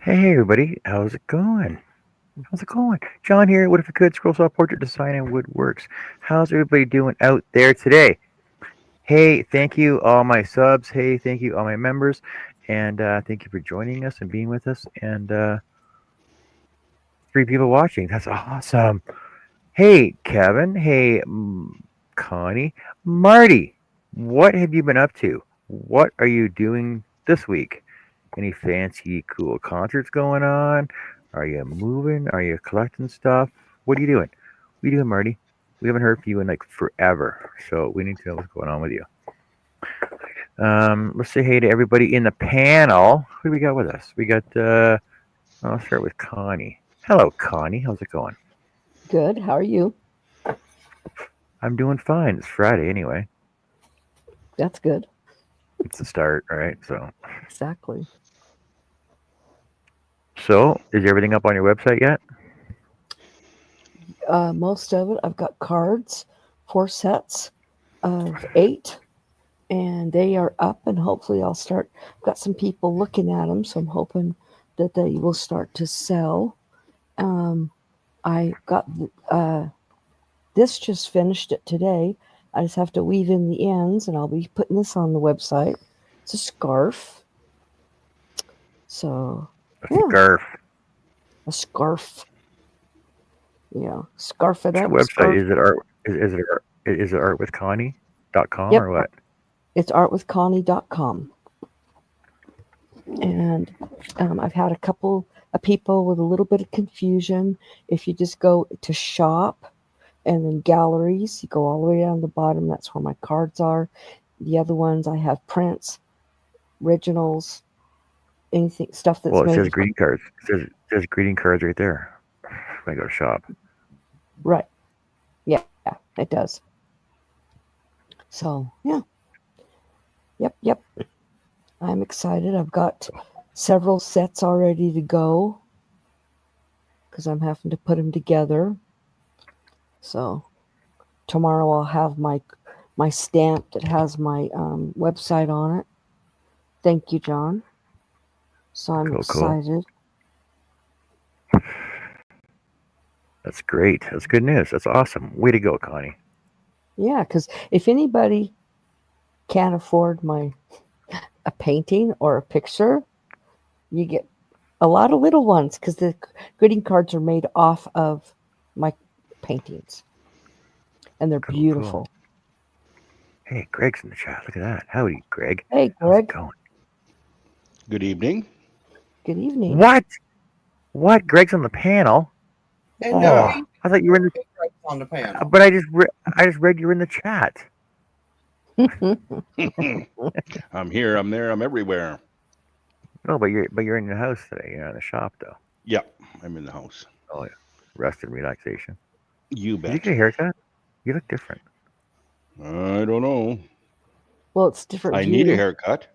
Hey everybody, how's it going? How's it going? John here. What if you could scroll saw portrait design and woodworks? How's everybody doing out there today? Hey, thank you all my subs. Hey, thank you all my members, and thank you for joining us and being with us. And 3 people watching. That's awesome. Hey, Kevin. Hey, Connie. Marty. What have you been up to? What are you doing this week? Any fancy, cool concerts going on? Are you moving? Are you collecting stuff? What are you doing? What are you doing, Marty? We haven't heard from you in like forever, so we need to know what's going on with you. Let's say hey to everybody in the panel. Who do we got with us? We got. I'll start with Connie. Hello, Connie. How's it going? Good. How are you? I'm doing fine. It's Friday anyway. That's good. It's the start, right? Exactly. So, is everything up on your website yet? Most of it, I've got cards, 4 sets of 8, and they are up. And hopefully, I'll start. Got some people looking at them, so I'm hoping that they will start to sell. I got this just finished it today. I just have to weave in the ends, and I'll be putting this on the website. It's a scarf. So, A yeah, scarf. a scarf. Yeah, scarf it What's the up, website? scarf. Is it art? Is it artwithconnie.com Yep, or what? it's artwithconnie.com. And I've had a couple of people with a little bit of confusion. If you just go to shop and then galleries, you go all the way down the bottom. That's where my cards are. The other ones, I have prints, originals, anything, stuff that's Well, it made. says greeting cards. It says greeting cards right there. When I go to shop. Right. Yeah, it does. So, yeah. Yep. I'm excited. I've got several sets all ready to go because I'm having to put them together. So tomorrow I'll have my stamp that has my website on it. Thank you, John. So I'm Cool. excited. That's great. That's good news. That's awesome. Way to go, Connie. Yeah, because if anybody can't afford a painting or a picture, you get a lot of little ones because the greeting cards are made off of my paintings, and they're Cool. beautiful. Hey, Greg's in the chat. Look at that. Howdy, Greg. Hey, How's it Greg. going? Good evening. Good evening. What? What? Greg's on the panel? And no, Oh, Yeah, he I thought you were in the. was on the panel. But I just read you were in the chat. I'm here, I'm there, I'm everywhere. No, but you're in your house today. You're in the shop though. Yeah, I'm in the house. Oh yeah, rest and relaxation. You Did you bet. get a haircut? You look different. I don't know. Well, it's different I need a view. haircut.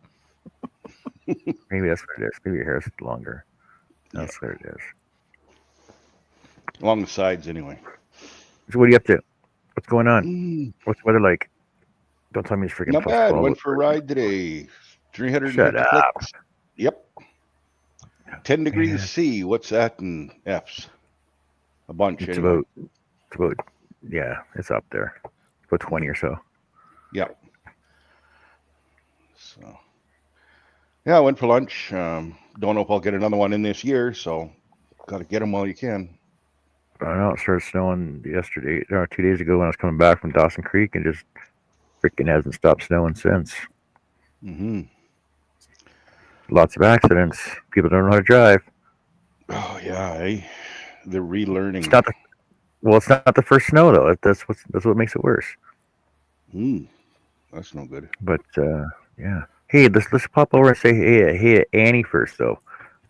Maybe that's what it is. Maybe your hair's longer. Yeah, That's what it is. along the sides anyway. So what are you up to? What's going on? Mm, What's the weather like? Don't tell me it's freaking not plus bad. 12. Went for a ride today. Shut 350 up, clicks. Yep. 10 degrees man. C. What's that in F's? A bunch It's anyway. about it's about yeah, it's up there. About 20 or so. Yep. So, yeah, I went for lunch. Don't know if I'll get another one in this year, so got to get them while you can. I know it started snowing yesterday, or 2 days ago when I was coming back from Dawson Creek, and just freaking hasn't stopped snowing since. Hmm. Lots of accidents. People don't know how to drive. Oh, yeah. They're It's relearning. not the well, it's not the first snow though. That's what makes it worse. Hmm. That's no good. But yeah. Hey, let's pop over and say hey to Annie first though.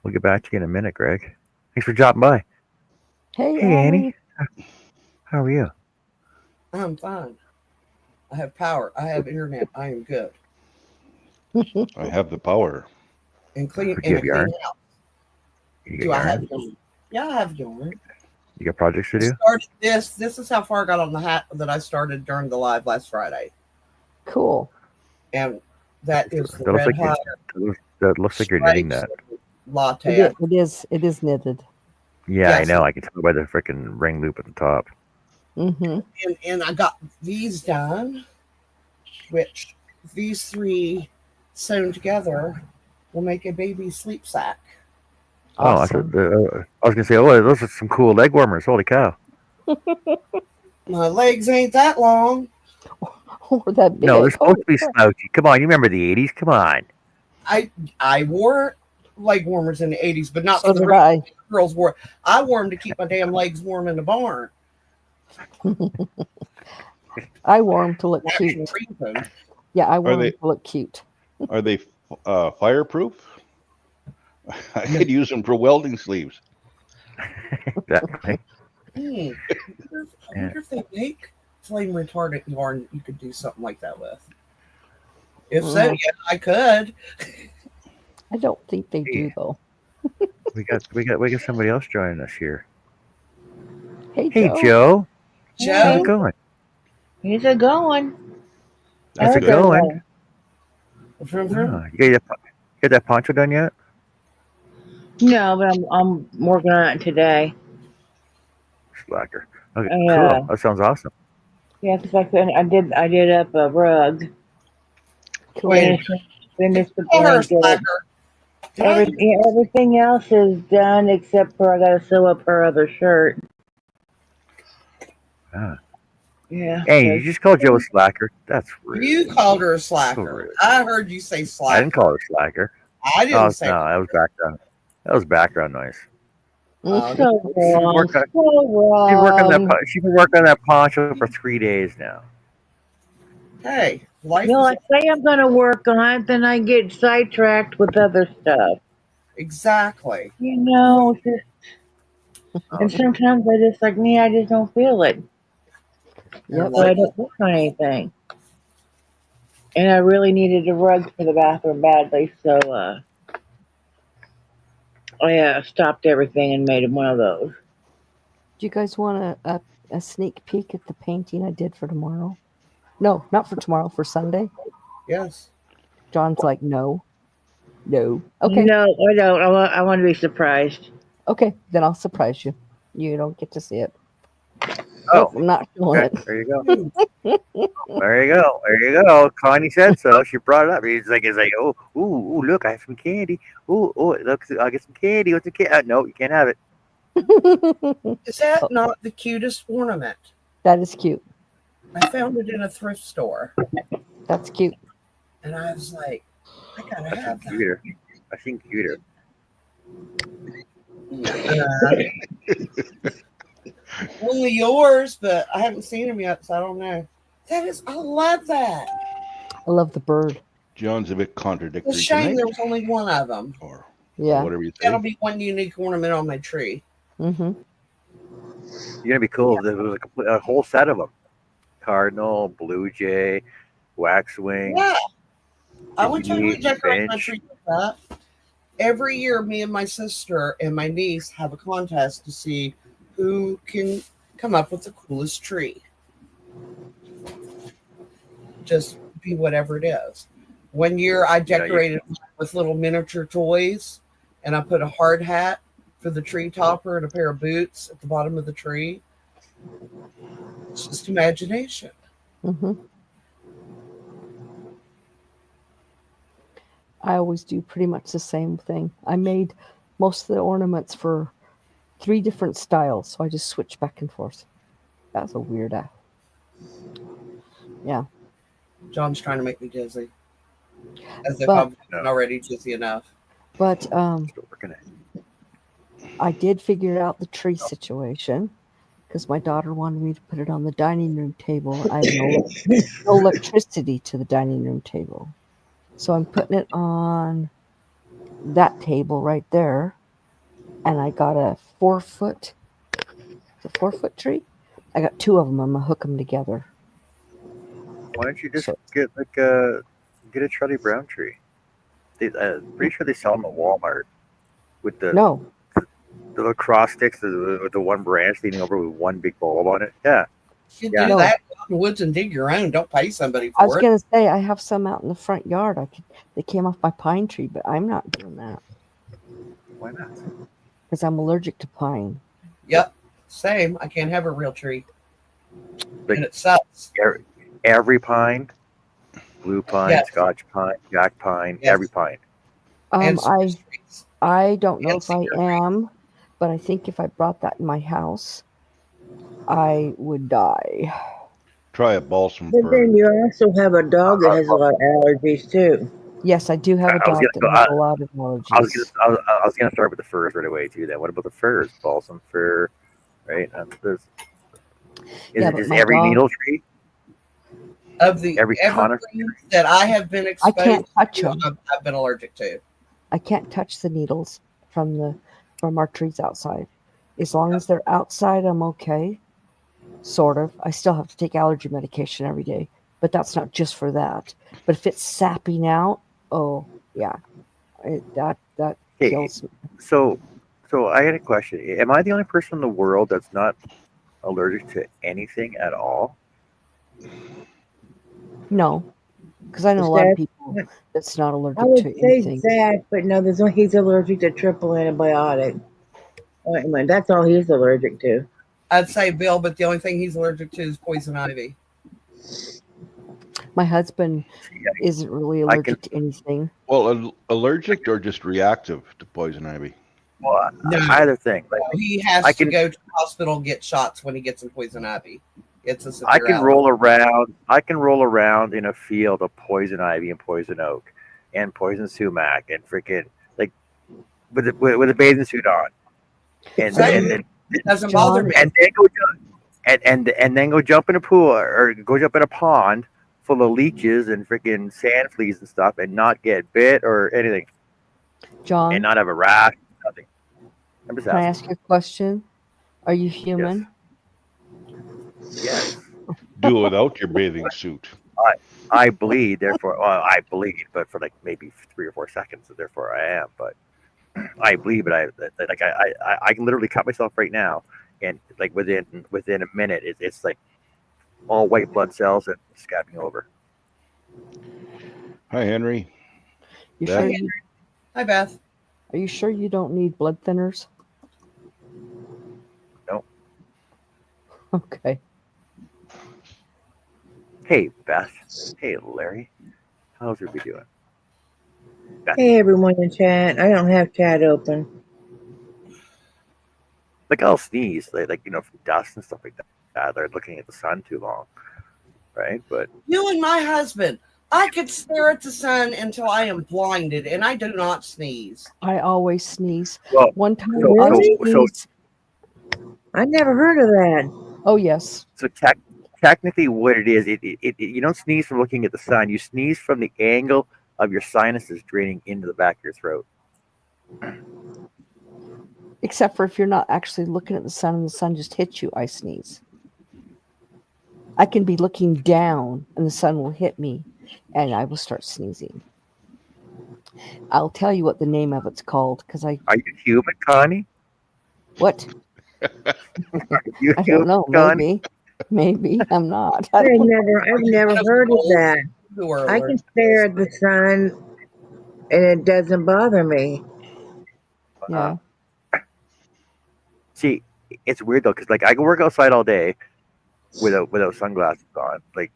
We'll get back to you in a minute, Greg. Thanks for dropping by. Hey, Hey Annie, Annie. how are you? I'm fine. I have power. I have internet. I am good. I have the power. And clean Do you in a have clean yarn? house. You got Do I have yarn? yarn? Yeah, I have yarn. You got projects to I do? started this. This is how far I got on the hat that I started during the live last Friday. Cool. And that is the That looks red like you. hot That looks like you're knitting stripes. that. latte. It is knitted. Yeah, I Yes. know. I can tell by the freaking ring loop at the top. Mm-hmm. And I got these done, which these three sewn together will make a baby sleep sack. Oh, Awesome. I was gonna say, oh, those are some cool leg warmers. Holy cow! My legs ain't that long. Or that No, they're big. supposed Holy to be crap. slouchy. Come on, you remember the '80s? Come on. I wore leg warmers in the 80s, but not So for the did reason I. girls wore. I wore them to keep my damn legs warm in the barn. I wore 'em to look Actual cute. reason. Yeah, I Are wore 'em they to look cute. are they fireproof? I No. could use them for welding sleeves. Exactly. I wonder if they make flame retardant yarn you could do something like that with. If so, Mm, yeah, I could. I don't think they do Hey, though. we got somebody else joining us here. Hey Hey, Joe. Joe, how's Joe, it going? He's a going. How's How's it it going? going? vroom, vroom. You got that poncho done yet? No, but I'm working on it today. Slacker. Okay, Yeah, cool. That sounds awesome. yeah, because I did up a rug, Cool. Wait, finished the call her a blanket. slacker. Did I? Everything else is done except for I gotta sew up her other shirt. Ah. Yeah, Hey, you just called Joe a slacker? That's rude. You called her a So slacker. rude. I heard you say I slacker. didn't call her a slacker. I didn't Oh say. no, that was background. That was background noise. Uh, so She's been wrong, working. so She's working that. wrong. She's been working on that poncho for 3 days now. hey, life You know, is I say I'm gonna work on it, then I get sidetracked with other stuff. exactly. You know, Oh, and sometimes I just like me, I just don't feel it, Yep. so I Life is don't work on anything. And I really needed a rug for the bathroom badly, so I stopped everything and made one of those. Do you guys want a sneak peek at the painting I did for tomorrow? No, not for tomorrow, for Sunday. yes. John's like, no. Okay. No, I don't. I want to be surprised. Okay, then I'll surprise you. You don't get to see it. oh, Nope, I'm not showing okay. it. There you go. Hmm. There you go. There you go. Connie said so. She brought it up. He's like, oh, ooh, look, I have some candy. Look, I'll get some candy. What's the candy? No, you can't have it. Is that Oh, not the cutest ornament? that is cute. I found it in a thrift store, That's cute. and I was like, I gotta I've have seen that. cuter. I've seen cuter. Only yours, but I haven't seen them yet, so I don't know. I love that. I love the bird. John's a bit It's a contradictory shame tonight, there was only one of them. or Yeah. whatever you That'll say. be one unique ornament on my tree. Mm-hmm. You're gonna be cool. There was a whole set of them: cardinal, blue jay, waxwing, Yeah, I would totally bee, decorate my finch. tree with that. Every year, me and my sister and my niece have a contest to see who can come up with the coolest tree. Just be whatever it is. One year, I decorated with little miniature toys, and I put a hard hat for the tree topper and a pair of boots at the bottom of the tree. It's just imagination. Mm-hmm. I always do pretty much the same thing. I made most of the ornaments for 3 different styles, so I just switch back and forth. That's a weird act. Yeah. John's trying to make me dizzy, as if But I'm already dizzy enough. but Still working it. I did figure out the tree situation because my daughter wanted me to put it on the dining room table. I have no electricity to the dining room table. So I'm putting it on that table right there. And I got a 4-foot, it's a 4-foot tree. I got 2 of them. I'm going to hook them together. Why don't you just So, get a Charlie Brown tree? Pretty sure they sell them at Walmart with the no, little cross sticks with the one branch leaning over with one big bulb on it. Yeah. You Yeah. do No. that out in the woods and dig your own. Don't pay somebody I was for it. going to say I have some out in the front yard. They came off my pine tree, but I'm not doing that. Why not? because I'm allergic to pine. Yep, same. I can't have a real tree, Like and it sucks. every pine, blue pine, Yes, Scotch pine, jack pine, every yes, pine. and I spruce trees don't know and if I cedar trees. am, but I think if I brought that in my house, I would die. Try a balsam But fir. then you also have a dog that has a lot of allergies too. Yes, I do have a I was dog gonna that go. has a lot of I was gonna. allergies. I was gonna start with the furs right away too. Then what about the furs? Balsam fir, right? Is Yeah, it but just my every dog, needle tree, Of the every conifer? evergreens that I have been I can't exposed touch to, them. I've been allergic to. I can't touch the needles from our trees outside. As long as they're outside, I'm okay. Sort of. I still have to take allergy medication every day, but that's not just for that. But if it's sapping out, oh yeah, that Hey, kills me. so I had a question. Am I the only person in the world that's not allergic to anything at all? No, because I know a lot of Sad. people that's not I allergic would to say anything. Zach, but no, there's no, he's allergic to triple antibiotic ointment. That's all he's allergic to. I'd say Bill, but the only thing he's allergic to is poison ivy. My husband See, isn't really I can. allergic to anything. Well, allergic or just reactive to poison ivy? Well, No, either thing. Like he I has to can. go to the hospital and get shots when he gets some poison ivy. It's a I severe can allergy. roll around. I can roll around in a field of poison ivy and poison oak, and poison sumac and freaking like with a bathing suit on, and But Same. and you, then It doesn't bother John, me. and then go and then go jump in a pool or go jump in a pond full of leeches and freaking sand fleas and stuff, and not get bit or anything, and John, not have a rash, nothing. I'm just can I asking. ask you a question? Are you Yes, human? yes. Do it without your bathing suit. I I bleed, therefore I bleed, but for like maybe 3 or 4 seconds, so therefore I am. But I bleed, but I can literally cut myself right now, and like within a minute, it's like all white blood cells and scabbing over. Hi, Henry. You Beth. sure Hi, you Hi, Beth. are you sure you don't need blood thinners? No, Okay. hey Beth, hey Larry, how's everybody doing? Beth, Hey, everyone in chat. I don't have chat open. like I'll sneeze, like from dust and stuff like that. They're looking at the sun too long, right? But You and my husband. I could stare at the sun until I am blinded, and I do not sneeze. I always sneeze. well, One time I Really? sneezed. I never heard of that. Oh yes. so technically, what it is, you don't sneeze from looking at the sun. You sneeze from the angle of your sinuses draining into the back of your throat. Except for if you're not actually looking at the sun and the sun just hits you, I sneeze. I can be looking down and the sun will hit me and I will start sneezing. I'll tell you what the name of it's called because Are you human, Connie? what? Are you I don't human, know. Connie? Maybe I'm not. I don't know. I've never heard of that. Who are I can allergic? stare at the sun and it doesn't bother me. Uh, Yeah. see, it's weird though, because like I can work outside all day without sunglasses on, like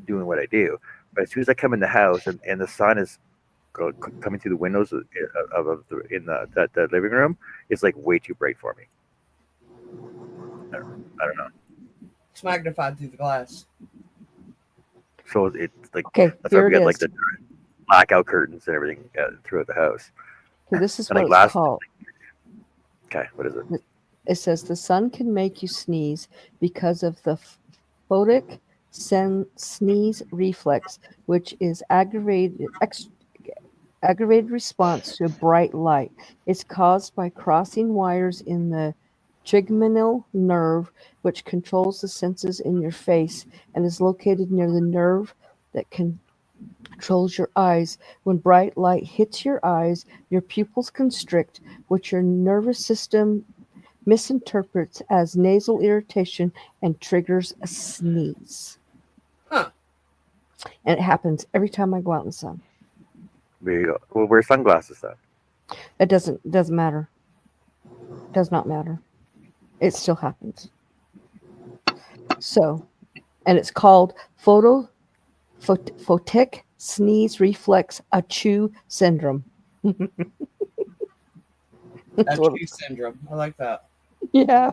doing what I do. But as soon as I come in the house and the sun is coming through the windows in the living room, it's like way too bright for me. I don't know. It's magnified through the glass. So it's like Okay, that's why here we it got like is. the blackout curtains and everything throughout the house. Okay, this is And what like it's called. okay, what is it? It says the sun can make you sneeze because of the photic sneeze reflex, which is aggravated response to bright light. It's caused by crossing wires in the trigeminal nerve, which controls the senses in your face and is located near the nerve that controls your eyes. When bright light hits your eyes, your pupils constrict, which your nervous system misinterprets as nasal irritation and triggers a sneeze. Huh. And it happens every time I go out in the sun. There you go. Well, wear sunglasses then. It doesn't matter. Does not matter. It still happens. So, and it's called photic sneeze reflex achoo syndrome. That's what, Achoo syndrome. I like that. yeah.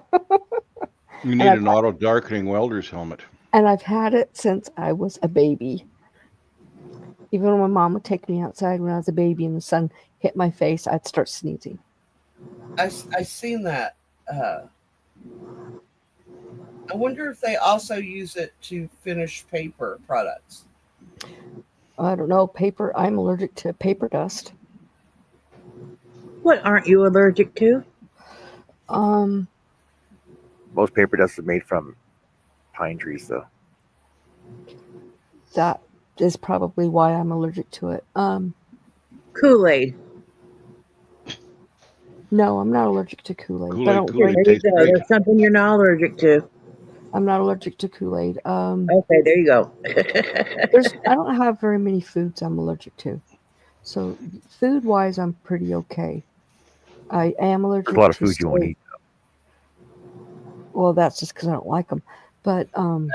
You And need I've an auto darkening welder's helmet. and I've had it since I was a baby. Even when my mom would take me outside when I was a baby and the sun hit my face, I'd start sneezing. I seen that. I wonder if they also use it to finish paper products. I don't know, paper. I'm allergic to paper dust. What aren't you allergic to? Um, Most paper dust is made from pine trees, though. that is probably why I'm allergic to it. Kool-Aid. No, I'm not allergic to Kool-Aid. But I don't Kool-Aid drink. There you tastes go. great. There's something you're not allergic to. I'm not allergic to Kool-Aid. Okay, there you go. I don't have very many foods I'm allergic to. So food-wise, I'm pretty okay. I am There's allergic a lot of to food you won't soy. eat. Well, that's just because I don't like them. But I'm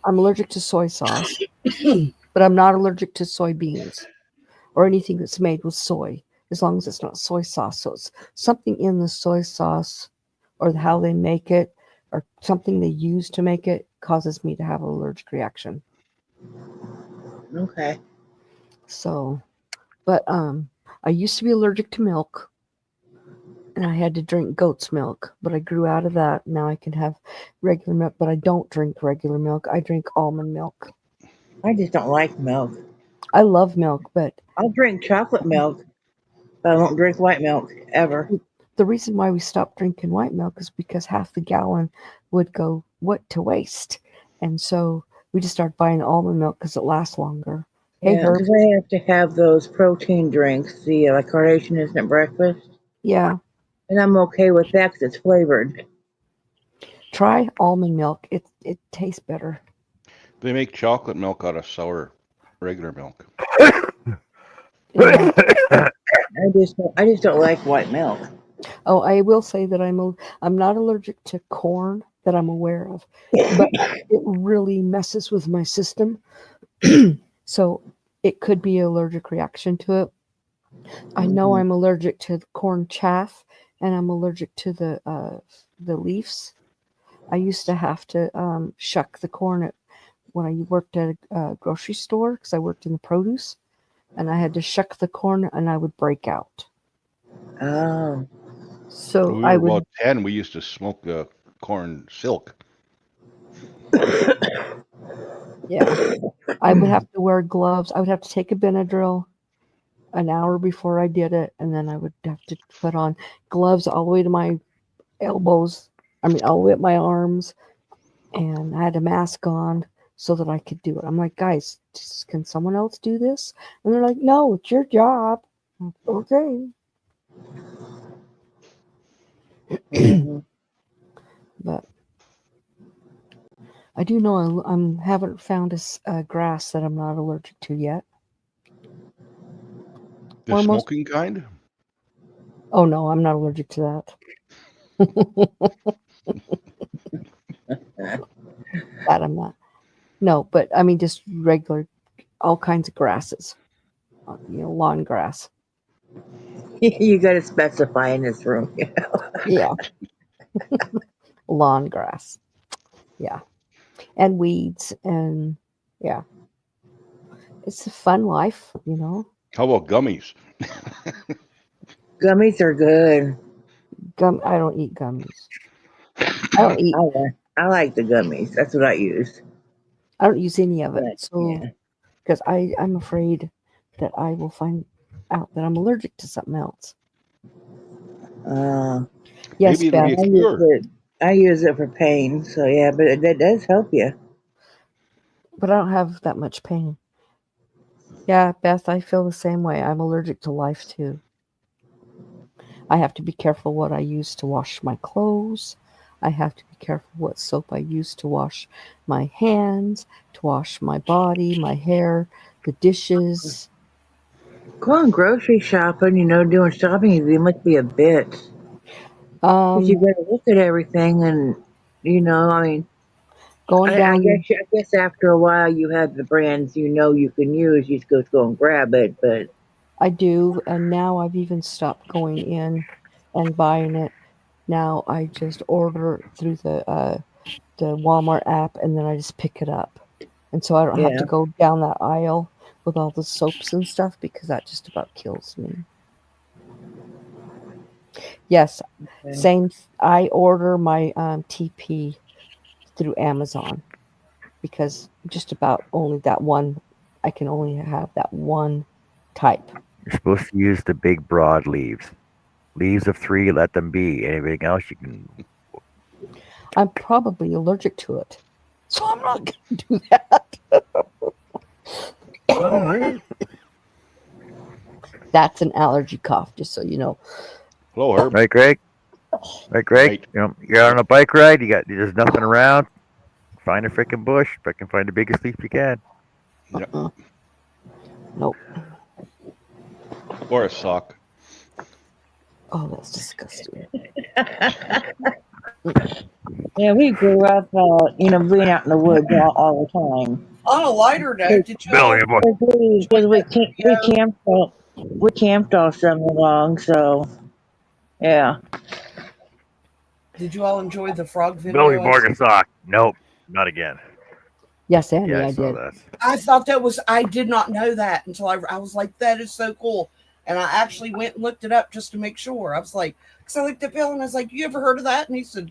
allergic to soy sauce. But I'm not allergic to soybeans or anything that's made with soy, as long as it's not soy sauce. So it's something in the soy sauce or how they make it or something they use to make it causes me to have an allergic reaction. Okay. So, but I used to be allergic to milk and I had to drink goat's milk, but I grew out of that. Now I can have regular milk, but I don't drink regular milk. I drink almond milk. I just don't like milk. I love milk, but I'll drink chocolate milk, but I won't drink white milk ever. the reason why we stopped drinking white milk is because half the gallon would go to waste. And so we just started buying almond milk because it lasts longer. Hey, Yeah, Herb. because I have to have those protein drinks, the like Carnation Instant Breakfast, Yeah, and I'm okay with that because it's flavored. try almond milk. It tastes better. They make chocolate milk out of sour regular milk. Yeah. I just don't like white milk. Oh, I will say that I'm not allergic to corn that I'm aware of, but it really messes with my system. So it could be an allergic reaction to it. I know I'm allergic to the corn chaff, and I'm allergic to the leaves. I used to have to shuck the corn when I worked at a grocery store because I worked in the produce, and I had to shuck the corn, and I would break out. Oh, So When we I were would, about 10, we used to smoke corn silk. yeah, I would have to wear gloves. I would have to take a Benadryl an hour before I did it, and then I would have to put on gloves all the way to my elbows. I mean, all the way up my arms, and I had a mask on so that I could do it. I'm like, guys, can someone else do this? And they're like, no, it's your job. Okay, mhm. but I do know I haven't found a grass that I'm not allergic to yet. The Or most. smoking kind? Oh no, I'm not allergic to that. That I'm not. No, but I mean just regular, all kinds of grasses. Lawn grass. You got to specify in this room. Yeah, lawn grass. Yeah, and weeds and yeah, it's a fun life. How about gummies? Gummies are good. I don't eat gummies. I don't eat. I like the gummies. That's what I use. I don't use any of it. But So yeah. because I'm afraid that I will find out that I'm allergic to something else. Uh, Yes, Maybe it'll be Beth. a cure. I use it for pain. So yeah, but that does help you. But I don't have that much pain. Yeah, Beth, I feel the same way. I'm allergic to life too. I have to be careful what I use to wash my clothes. I have to be careful what soap I use to wash my hands, to wash my body, my hair, the dishes. Going grocery shopping, doing shopping, it must be a bit. Because you Um, got to look at everything, and I mean, going I down, guess after a while you have the brands you can use. You just go and grab it, but I do, and now I've even stopped going in and buying it. Now I just order through the Walmart app, and then I just pick it up, and so I don't have to yeah. go down that aisle with all the soaps and stuff because that just about kills me. Yes, Okay. same. I order my TP through Amazon because just about only that one. I can only have that one type. You're supposed to use the big broad leaves. Leaves of three, let them be. Anything else you can. I'm probably allergic to it, so I'm not going to do that. That's an allergy cough, just so you know. Hello, Herb. Right, Greg? Right, Greg? Right. You're out on a bike ride. There's nothing around. Find a freaking bush. Freaking find the biggest leaf you can. Yep. Uh-uh. Nope. Or a sock. Oh, that's disgusting. Yeah, we grew up, being out in the woods all the time. On a lighter note, did Billy y'all boy. enjoy that We video? camped all summer long, so yeah. Did you all enjoy the frog Billy video? Borger sock. Nope. Not again. Yes, Yeah, Andy, I I saw did. that. I thought that was, I did not know that until I was like, that is so cool. And I actually went and looked it up just to make sure. I was like, because I looked at Bill and I was like, you ever heard of that? And he said,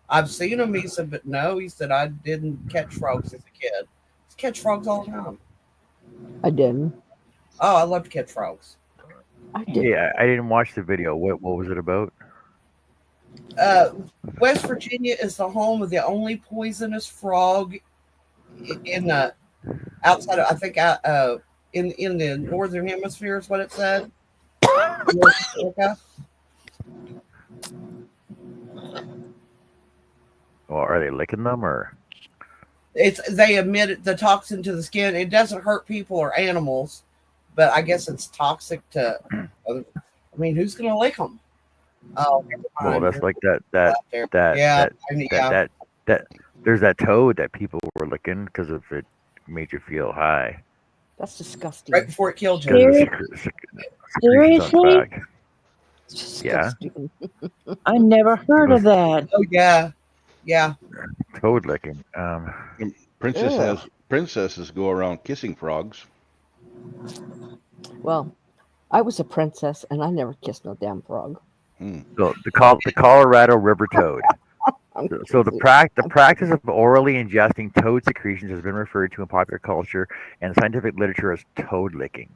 I've seen them. He said, but no. He said, I didn't catch frogs as a kid. I catch frogs all the time. I didn't. Oh, I love to catch frogs. I did. Hey, I didn't watch the video. What was it about? Uh, West Virginia is the home of the only poisonous frog in the outside of, I think, in the northern hemisphere is what it said. North America. Well, are they licking them or? They emit the toxin to the skin. It doesn't hurt people or animals, but I guess it's toxic to. I mean, who's gonna lick them? Oh, never Well, mind. that's There's like people out there. that Yeah, that I mean, that yeah. that that. There's that toad that people were licking because of it made you feel high That's disgusting. Right before it killed because you. of the secretions on its Seriously? back. It's Yeah, disgusting. I never heard people of that. Oh yeah, yeah. toad licking. And Ugh. princesses go around kissing frogs. Well, I was a princess and I never kissed no damn frog. Hmm. So the Colorado river toad. I'm So the crazy. practice of orally ingesting toad secretions has been referred to in popular culture and scientific literature as toad licking.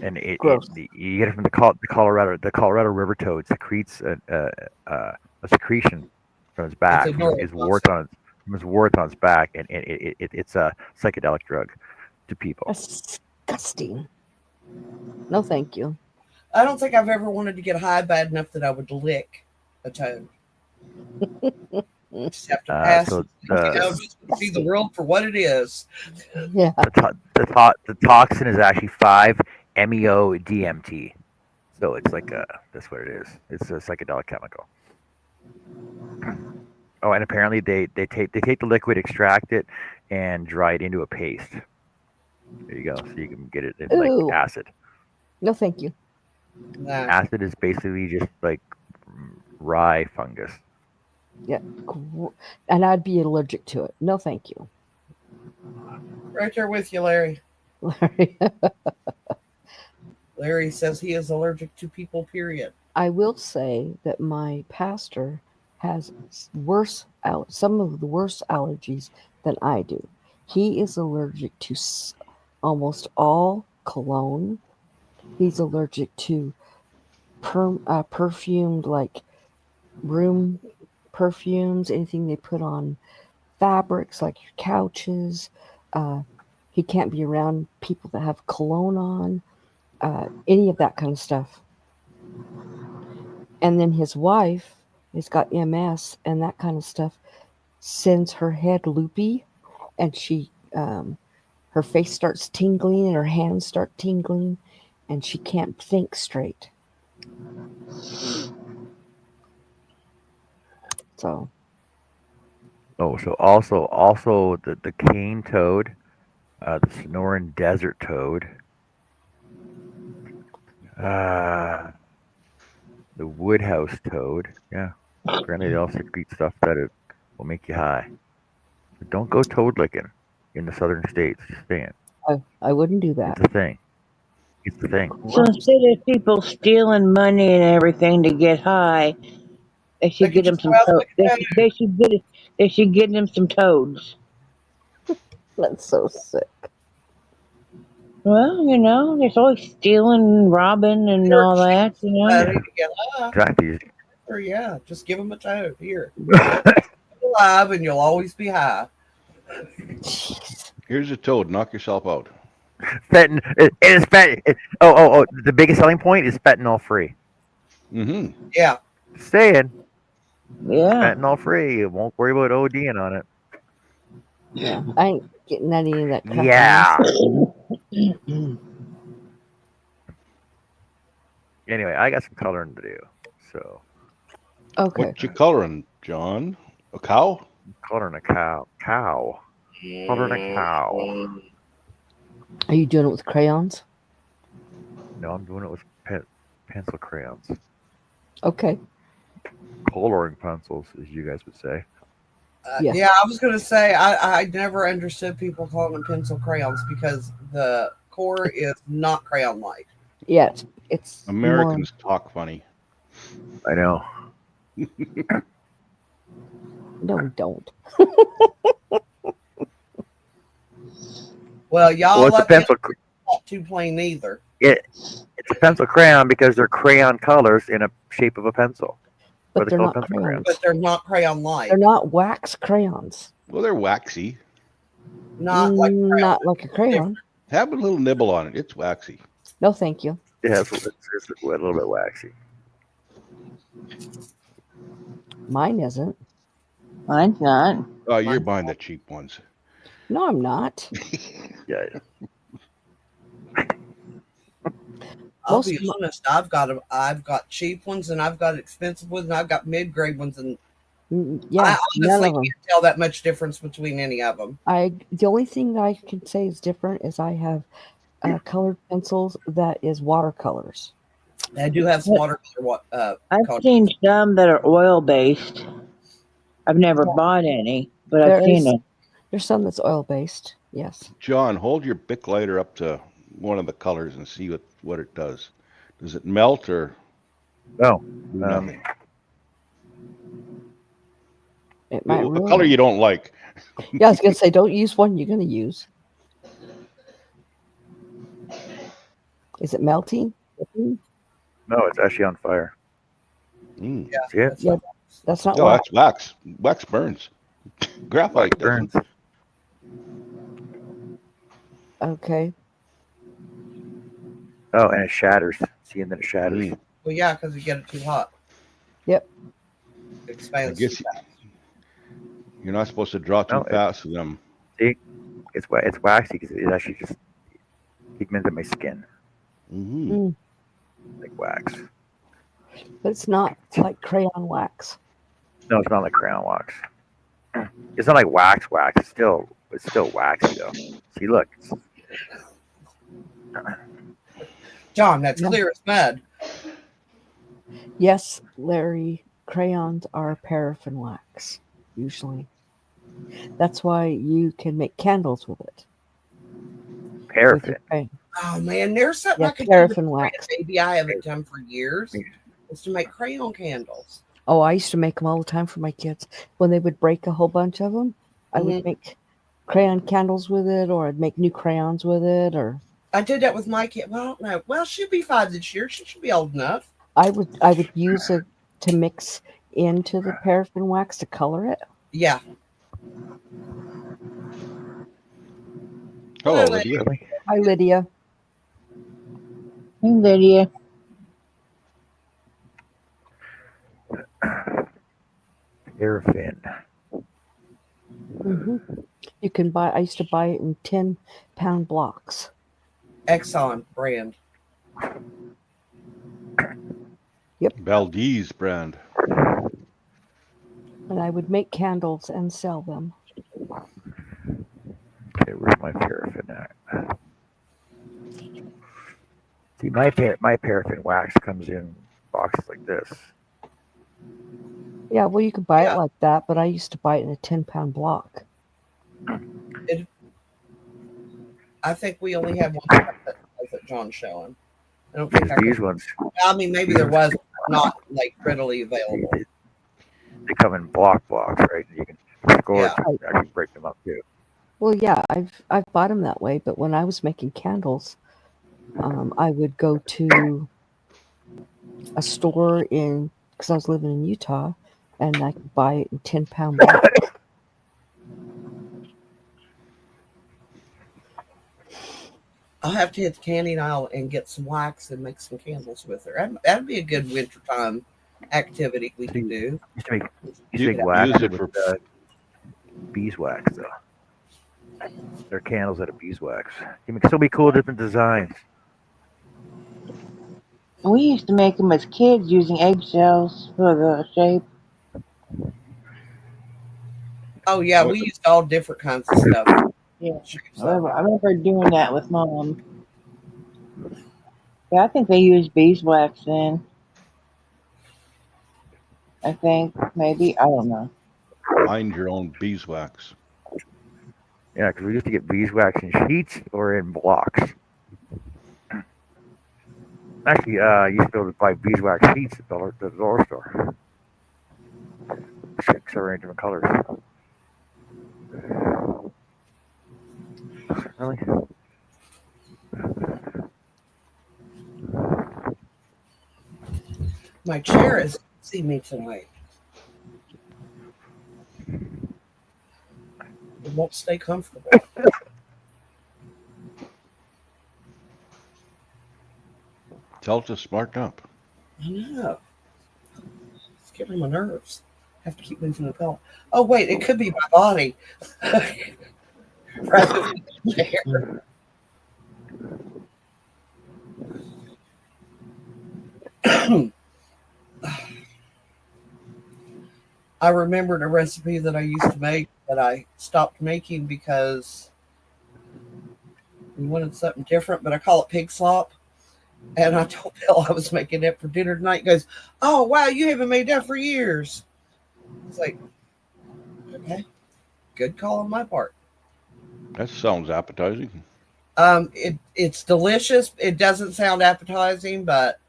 And Gross. you get it from the Colorado river toad secretes a secretion from its It's a back neurotoxin. from its warts on its back, and it's a psychedelic drug to people. That's disgusting. No, thank you. I don't think I've ever wanted to get high bad enough that I would lick a toad. Just have to pass. So Just see the world for what it is. Yeah. the toxin is actually 5-MeO DMT. So it's like that's what it is. It's a psychedelic chemical. Oh, and apparently they take the liquid, extract it, and dry it into a paste. There you go. So you can get it in like Ooh. acid. No, thank you. Nah. Acid is basically just like rye fungus. Yeah. And I'd be allergic to it. No, thank you. Right there with you, Larry. Larry. Larry says he is allergic to people, period. I will say that my pastor has some of the worst allergies than I do. He is allergic to almost all cologne. He's allergic to perfumed, like room perfumes, anything they put on fabrics, like your couches. He can't be around people that have cologne on, any of that kind of stuff. And then his wife has got MS and that kind of stuff, sends her head loopy, and she her face starts tingling and her hands start tingling, and she can't think straight. So Oh, so also the cane toad, the Sonoran desert toad, uh, the woodhouse toad. Yeah, apparently they all secrete stuff that it will make you high. But don't go toad licking in the southern states. Just saying, I wouldn't do that. it's a thing. It's the thing. So instead of people stealing money and everything to get high, they They should could get them just some go out toads. like a toad. They should get them some toads. That's so sick. Well, there's always stealing and robbing and Here, all that, buddy, Yeah, to get high. exactly. Or yeah, just give them a toad. Here, alive, and you'll always be high. Jeez. Here's a toad. Knock yourself out. It is the biggest selling point is fentanyl free. Mm-hmm. Yeah, Saying Yeah. fentanyl free. You won't worry about ODing on it. Yeah, I ain't getting any of that crap. Yeah. Anyway, I got some coloring to do. So Okay. What you coloring, John? A cow? coloring a cow. Coloring a cow. Are you doing it with crayons? No, I'm doing it with pencil crayons. Okay. Coloring pencils, as you guys would say. Yeah. yeah. I was gonna say I never understood people calling them pencil crayons because the core is not crayon like. Yeah, it's Americans talk funny. I know. More, no, we don't. Well, y'all Well, it's a let them pencil. not too plain either. It's a pencil crayon because they're crayon colors in a shape of a pencil. But they're called not pencil crayons. But they're not crayon like. They're not wax crayons. Well, they're waxy. Not like crayon. Not like a crayon. Have a little nibble on it. It's waxy. No, thank you. Yeah, it's a little bit waxy. Mine isn't. Mine's not. Oh, you're buying the cheap ones. No, I'm not. Yeah. I'll Most be of my- honest. I've got cheap ones and I've got expensive ones and I've got mid grade ones and Yeah, I none honestly of them. can't tell that much difference between any of them. The only thing that I can say is different is I have colored pencils that is watercolors. I do have some watercolor. I've color. seen some that are oil based. I've never bought any, but I've There seen is- them. There's some that's oil based. Yes. John, hold your Bic lighter up to one of the colors and see what it does. Does it melt or No. do nothing? It might A ruin color it. you don't like. Yeah, I was gonna say don't use one you're gonna use. Is it melting? No, it's actually on fire. Mm. Yeah, See it? that's Yeah. fine. That's not No, wax. that's wax. Wax burns. Graphite Burns. doesn't. Okay. Oh, and it shatters. See, and then it shatters. Mm. Well, yeah, because you get it too hot. Yep. I It expands. guess too fast. you're not supposed to draw too No, fast with them. It's waxy because it actually just pigmented my skin Mm-hmm. like wax. But it's not like crayon wax. No, it's not like crayon wax. It's not like wax. It's still waxy though. See, look. John, that's Yeah. clear as mud. Yes, Larry, crayons are paraffin wax, usually. That's why you can make candles with it. With Paraffin. your crayon. Oh man, there's something Yeah, I could paraffin do. with wax. crayon, baby, I haven't done for years. Is to make crayon candles. Oh, I used to make them all the time for my kids. When they would break a whole bunch of them, I would make crayon candles with it, or I'd make new crayons with it, or I did that with my kid. Well, I don't know. Well, she'll be 5 this year. She should be old enough. I would use it to mix into the paraffin wax to color it. Yeah. Hello, Hello, Lydia. Really? Hi, Lydia. Hey, Lydia. Paraffin. You can buy. I used to buy it in 10-pound blocks. Exxon brand. Valdez brand. And I would make candles and sell them. Okay, where's my paraffin at? See, my paraffin wax comes in boxes like this. Yeah, well, you could buy it Yeah. like that, but I used to buy it in a 10-pound block. I think we only have one that John's showing. I don't think I These could. ones, I mean, maybe these there ones, was not like readily available. they come in blocks, right? And you can score Yeah. to actually break them up too. Well, yeah, I've bought them that way, but when I was making candles, I would go to a store in because I was living in Utah, and I could buy it in 10-pound blocks. I'll have to hit the canning aisle and get some wax and make some candles with her. That'd be a good wintertime activity we could See, do. used to make You wax use it with for beeswax though. They're candles out of beeswax. You can still be cool different designs. We used to make them as kids using eggshells for the shape. Oh yeah, I went we to used all different kinds of stuff. Yeah, Shapes I of. remember doing that with Mom. Yeah, I think they used beeswax then. I think maybe I don't know. find your own beeswax. Yeah, because we used to get beeswax in sheets or in blocks. Actually, you used to be able to buy beeswax sheets at the dollar store. 6 or 8 different colors. Really? My chair is see me tonight. It won't stay comfortable. Tell it to smarten up. I know. It's getting on my nerves. I have to keep moving the pillow. Oh wait, it could be my body rather than the chair. I remembered a recipe that I used to make that I stopped making because we wanted something different, but I call it pig slop. And I told Bill I was making it for dinner tonight. He goes, "Oh wow, you haven't made that for years." It's like, okay, good call on my part. That sounds appetizing. It's delicious. It doesn't sound appetizing, but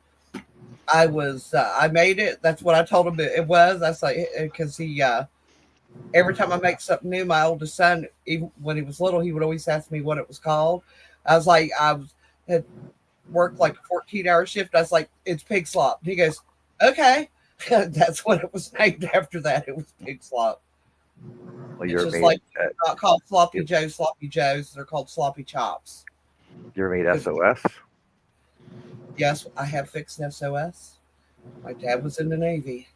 I made it. That's what I told him it was. I say because he every time I make something new, my oldest son, even when he was little, he would always ask me what it was called. I was like, had worked like a 14-hour shift. I was like, it's pig slop. And he goes, okay. That's what it was named after that. It was pig slop. Well, It's you're just made like not called sloppy joes. They're called sloppy chops. you're made 'Cause, SOS. yes, I have fixed SOS. My dad was in the Navy.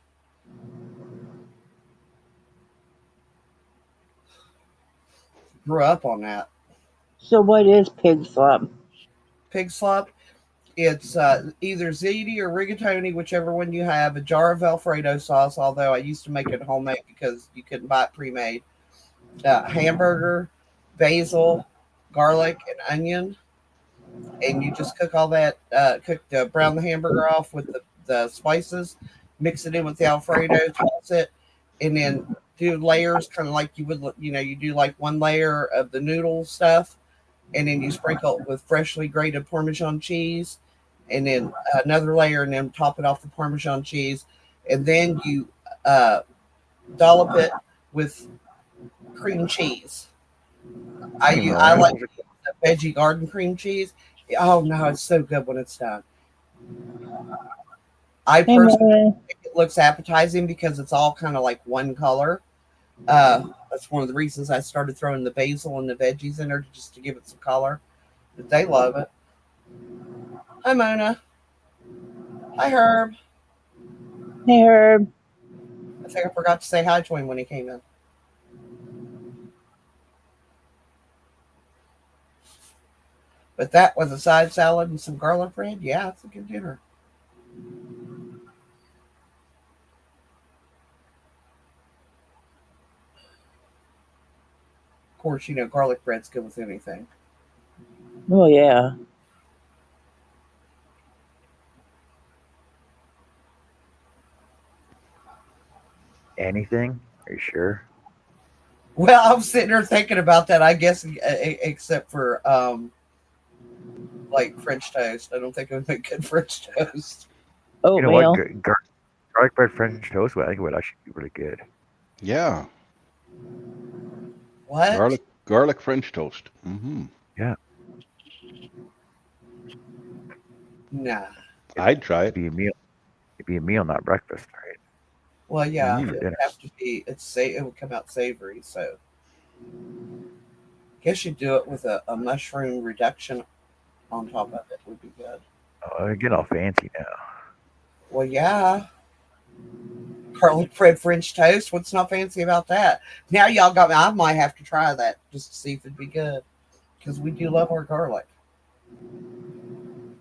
Grew up on that. So what is pig slop? Pig slop. It's either ziti or rigatoni, whichever one you have. A jar of Alfredo sauce, although I used to make it homemade because you couldn't buy it pre-made. Hamburger, basil, garlic, and onion, and you just cook all that. Brown the hamburger off with the spices, mix it in with the Alfredo, toss it, and then do layers, kind of like you would, you do like one layer of the noodle stuff, and then you sprinkle it with freshly grated Parmesan cheese, and then another layer, and then top it off the Parmesan cheese, and then you dollop it with cream cheese. I like the veggie garden cream cheese. Oh no, it's so good when it's done. I Hey, personally Mary. think it looks appetizing because it's all kind of like one color. That's one of the reasons I started throwing the basil and the veggies in there just to give it some color. But they love it. Hi, Mona. Hi, Herb. Hey, Herb. I think I forgot to say hi to him when he came in. But that with a side salad and some garlic bread, yeah, it's a good dinner. Of course, garlic bread's good with anything. Well, yeah. Anything? Are you sure? Well, I'm sitting there thinking about that. I guess except for like French toast. I don't think it would make good French toast. You know what? Oatmeal. Garlic bread French toast. I think it would actually be really good. Yeah, What? garlic French toast. Mm-hmm. Yeah, Nah. I'd try it'd it. be a meal. It'd be a meal, not breakfast, right? Well, yeah, Mm-hmm. For it would dinner. have to be. It would come out savory. So, guess you do it with a mushroom reduction on top of it. Would be good. Oh, I get all fancy now. Well, yeah, garlic bread French toast. What's not fancy about that? Now y'all got me. I might have to try that just to see if it'd be good because we do love our garlic.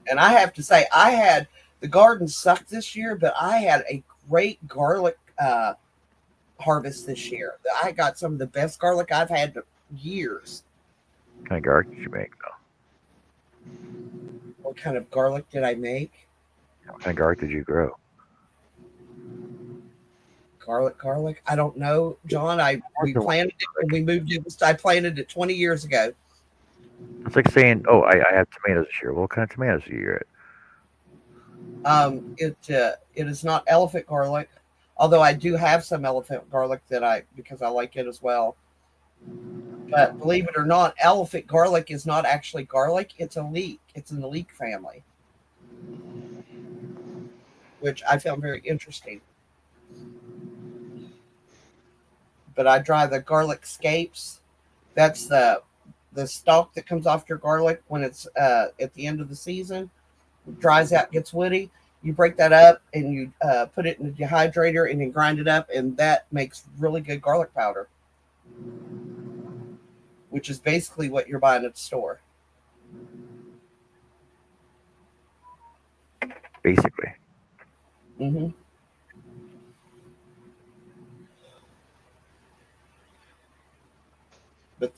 And I have to say, the garden sucked this year, but I had a great garlic harvest this year. I got some of the best garlic I've had in years. What kind of garlic did you make, though? What kind of garlic did I make? What kind of garlic did you grow? Garlic. I don't know, John. We The one- planted it when we moved in. I planted it 20 years ago. It's like saying, "Oh, I have tomatoes this year." Well, what kind of tomatoes do you get? It is not elephant garlic, although I do have some elephant garlic because I like it as well. But believe it or not, elephant garlic is not actually garlic. It's a leek. It's in the leek family, which I found very interesting. But I dry the garlic scapes. That's the stalk that comes off your garlic when it's at the end of the season. It dries out, gets woody. You break that up and you put it in a dehydrator and then grind it up, and that makes really good garlic powder, which is basically what you're buying at the store. Basically, Mm-hmm. But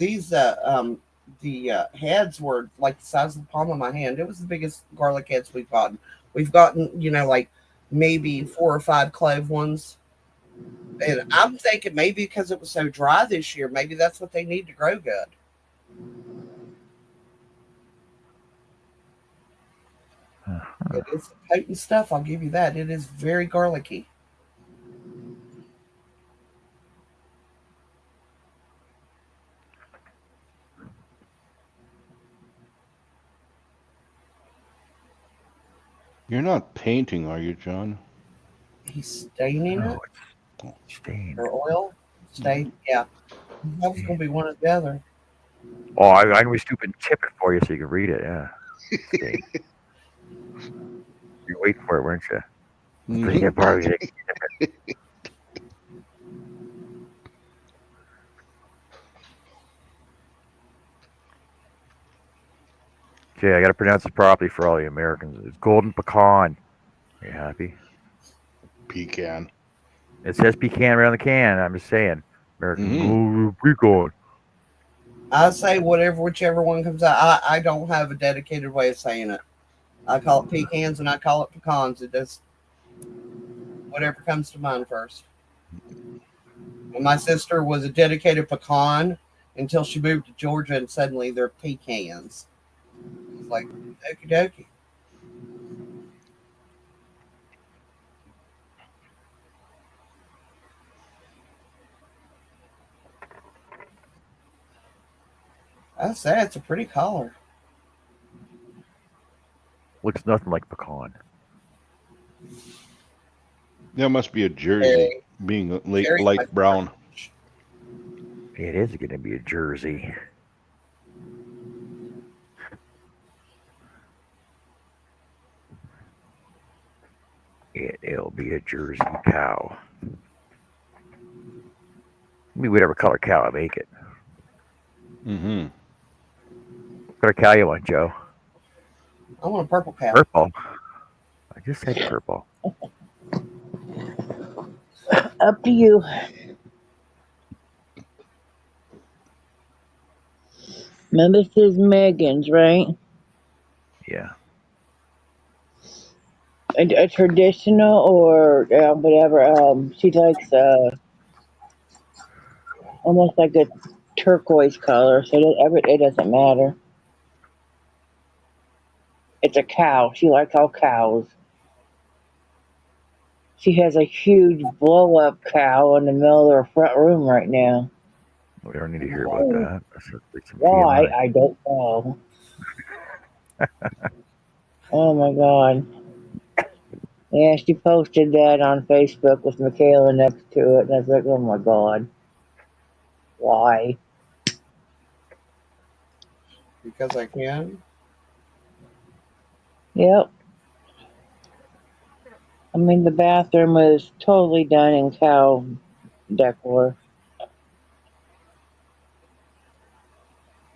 the heads were like the size of the palm of my hand. It was the biggest garlic heads we've gotten. We've gotten, like maybe 4 or 5 clove ones. And I'm thinking maybe because it was so dry this year, maybe that's what they need to grow good. It is potent stuff, I'll give you that. It is very garlicky. You're not painting, are you, John? He's staining no, it it's stained. or oil. Stain, yeah. That was going to be one or the other. Oh, I can be stupid and tip it for you so you can read it. Yeah, stained. You're waiting for it, weren't you? Mhm. Yeah, probably. Okay, I got to pronounce it properly for all the Americans. It's golden pecan. Are you happy? Pecan. It says pecan around the can. I'm just saying. Americans, Mm-hmm. oh, pecan. I say whichever one comes out. I don't have a dedicated way of saying it. I call it pecans and I call it pecans. It does whatever comes to mind first. And my sister was a dedicated pecan until she moved to Georgia, and suddenly they're pecans. It's like, okie dokie. I say it's a pretty color. Looks nothing like pecan. That must be a Jersey, Very, being very light much brown. It is going to be a Jersey. It'll be a Jersey cow. I mean, whatever color cow I make it. Mm-hmm. What color cow you want, Joe? I want a purple cat. Purple. I just said purple. Up to you. Now this is Megan's, right? Yeah. A traditional or whatever. She likes almost like a turquoise color, so it doesn't matter. It's a cow. She likes all cows. She has a huge blow up cow in the middle of her front room right now. We don't need to hear about that. That's like some Why? TMI. I don't know. Oh my god. Yeah, she posted that on Facebook with Michaela next to it, and I was like, oh my god. Why? Because I can. Yep. I mean, the bathroom was totally done in cow decor,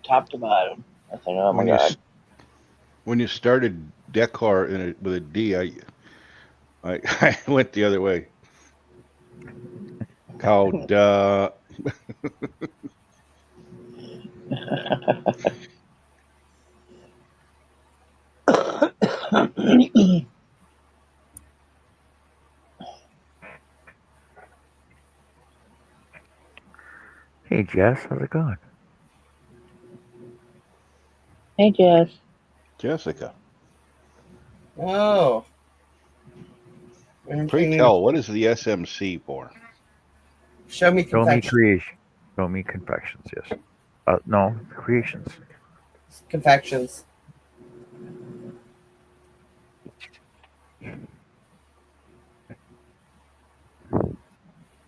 top to bottom. I said, oh my When you god. when you started decor with a D, I I went the other way. Cow duh. Hey, Jess, how's it going? Hey, Jess. Jessica. Oh, Pray entertaining. tell, what is the SMC for? Show me Show me confection. creation. Show me confections. Yes. No, creations. Confections.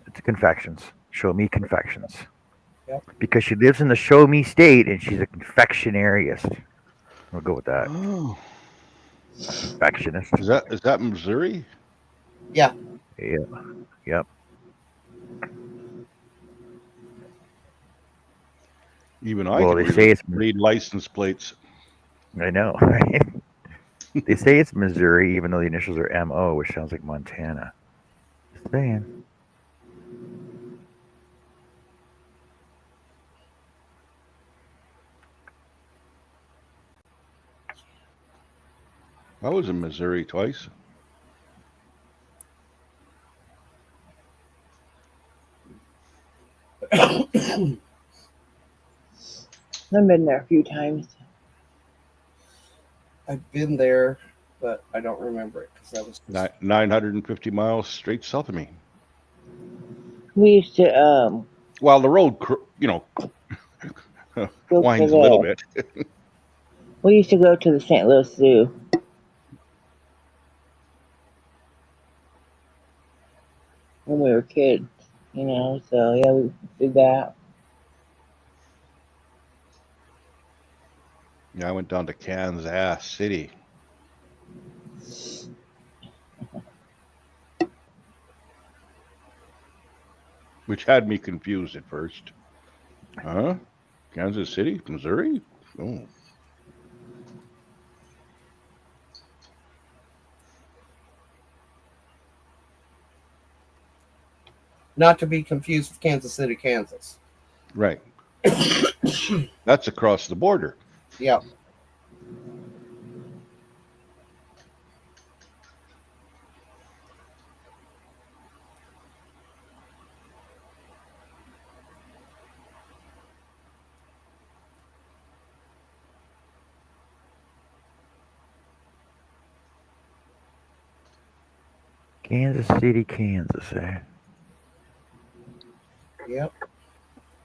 It's confections. Show me confections. Yep. Because she lives in the show me state and she's a confectionariist. We'll go with that. Oh, Confectionist. is that Missouri? Yeah. Yeah. Yep. Even I Well, can they say it's. read license plates. I know, right? They say it's Missouri, even though the initials are MO, which sounds like Montana. Just saying. I was in Missouri twice. I've been there a few times. I've been there, but I don't remember it because that was 950 miles straight south of me. We used to Well, the road, go to winds a little the bit. we used to go to the St. Louis Zoo. When we were kids, so yeah, we did that. Yeah, I went down to Kansas City, which had me confused at first. Huh? Kansas City, Missouri? Oh, not to be confused with Kansas City, Kansas. right. That's across the border. Yeah. Kansas City, Kansas, eh? Yep.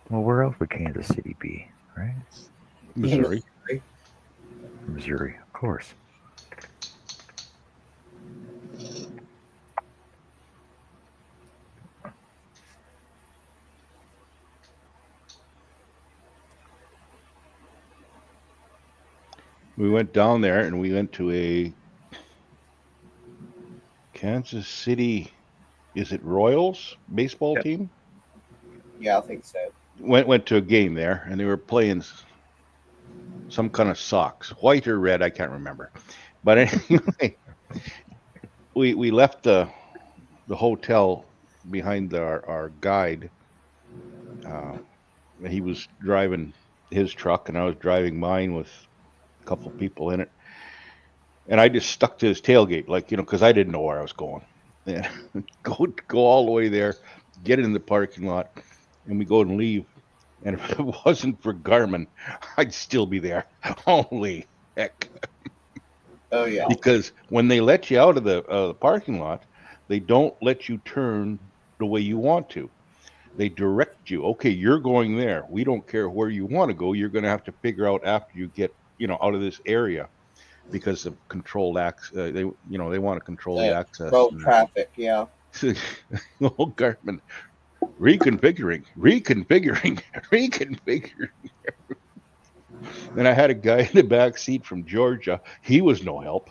Well, where else would Kansas City be, right? Missouri. Missouri, of course. We went down there and we went to a Kansas City, is it Royals baseball Yep. team? Yeah, I think so. Went to a game there and they were playing some kind of socks, white or red, I can't remember. But anyway, we left the hotel behind our guide. Uh, he was driving his truck, and I was driving mine with a couple people in it. And I just stuck to his tailgate, like, because I didn't know where I was going. And go all the way there, get in the parking lot, and we go and leave. And if it wasn't for Garmin, I'd still be there. Holy heck. Oh yeah. Because when they let you out of the parking lot, they don't let you turn the way you want to. They direct you. Okay, you're going there. We don't care where you want to go. You're going to have to figure out after you get out of this area because of controlled access. They want to control the access. Road traffic, yeah. Oh, Garmin, reconfiguring. And I had a guy in the back seat from Georgia. He was no help.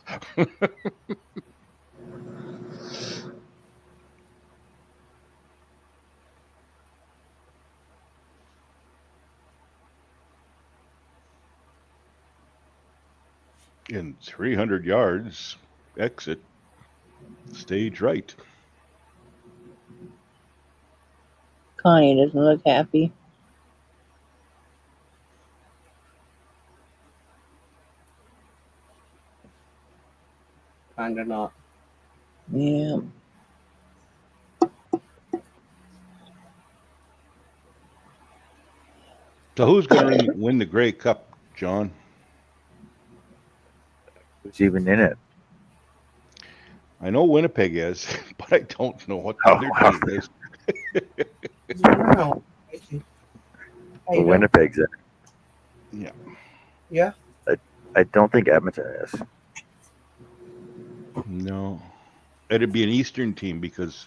In 300 yards, exit, stage right. Connie doesn't look happy. Kinda not. Yeah. So who's going to win the Grey Cup, John? Who's even in it? I know Winnipeg is, but I don't know what the Oh, other wow. team is. No. Well, Winnipeg's in it. Yeah. Yeah. I don't think Edmonton is. No. It'd be an Eastern team because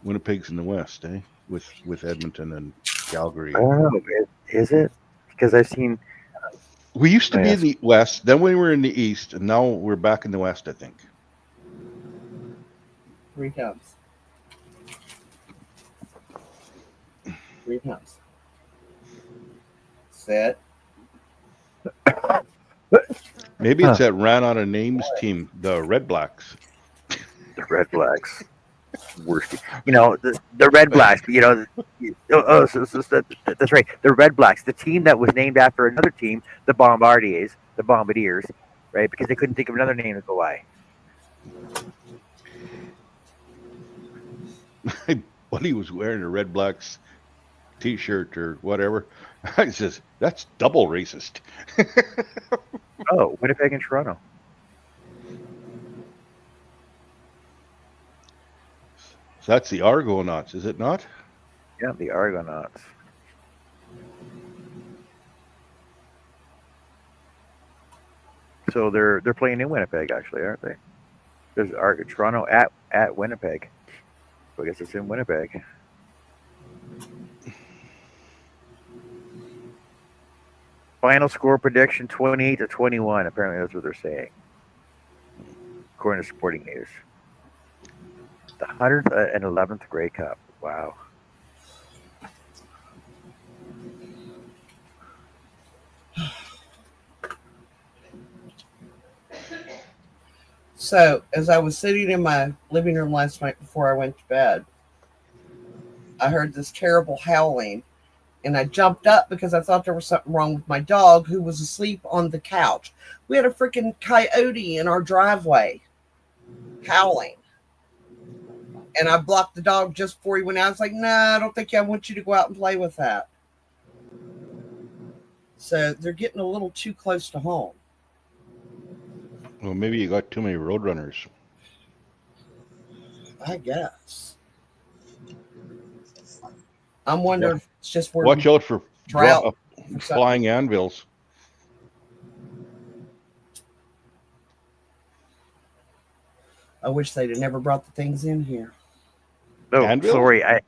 Winnipeg's in the West, eh? With Edmonton and Calgary. I don't know. Is it? Because I've seen. We used to Oh, be yes. in the West, then we were in the East, and now we're back in the West, I think. 3 times. 3 times. Set. Maybe it's that ran out of names team, the Red Blacks. The Red Blacks. Worst. The Red Blacks. That's right. The Red Blacks, the team that was named after another team, the Bombardiers, right? Because they couldn't think of another name to go by. My buddy was wearing a Red Blacks T-shirt or whatever. I says that's double racist. Oh, Winnipeg and Toronto. So that's the Argonauts, is it not? Yeah, the Argonauts. So they're playing in Winnipeg, actually, aren't they? There's Toronto at Winnipeg. So I guess it's in Winnipeg. Final score prediction 28-21. Apparently, that's what they're saying, according to Sporting News. The 111th Grey Cup. Wow. So, as I was sitting in my living room last night before I went to bed, I heard this terrible howling, and I jumped up because I thought there was something wrong with my dog who was asleep on the couch. We had a freaking coyote in our driveway howling. And I blocked the dog just before he went out. I was like, nah, I don't think I want you to go out and play with that. So they're getting a little too close to home. Well, maybe you got too many roadrunners. I guess. I'm wondering if it's just where Watch out for drought. flying anvils. I wish they'd have never brought the things in here. No, Anvil? sorry, I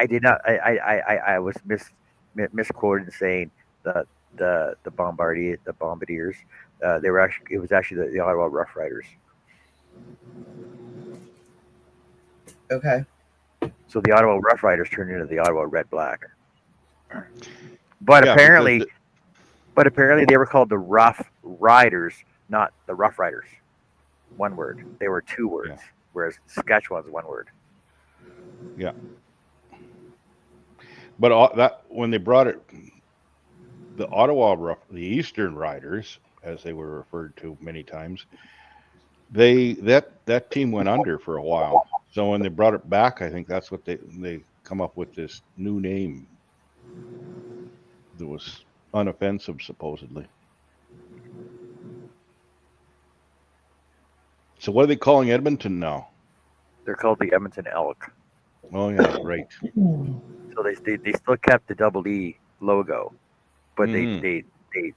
did not. I was misquoted saying the Bombardiers. They were actually. It was actually the Ottawa Rough Riders. Okay. So the Ottawa Rough Riders turned into the Ottawa Red Black. But Yeah, apparently, But apparently they were called the Rough Riders, not the Rough Riders. One word. They were two Yeah. words, whereas Saskatchewan's one word. Yeah. But that when they brought it, the the Eastern Riders, as they were referred to many times, that team went under for a while. So when they brought it back, I think that's what they come up with this new name that was unoffensive, supposedly. So what are they calling Edmonton now? They're called the Edmonton Elk. Oh yeah, right. So they still kept the double E logo, but Mm-hmm.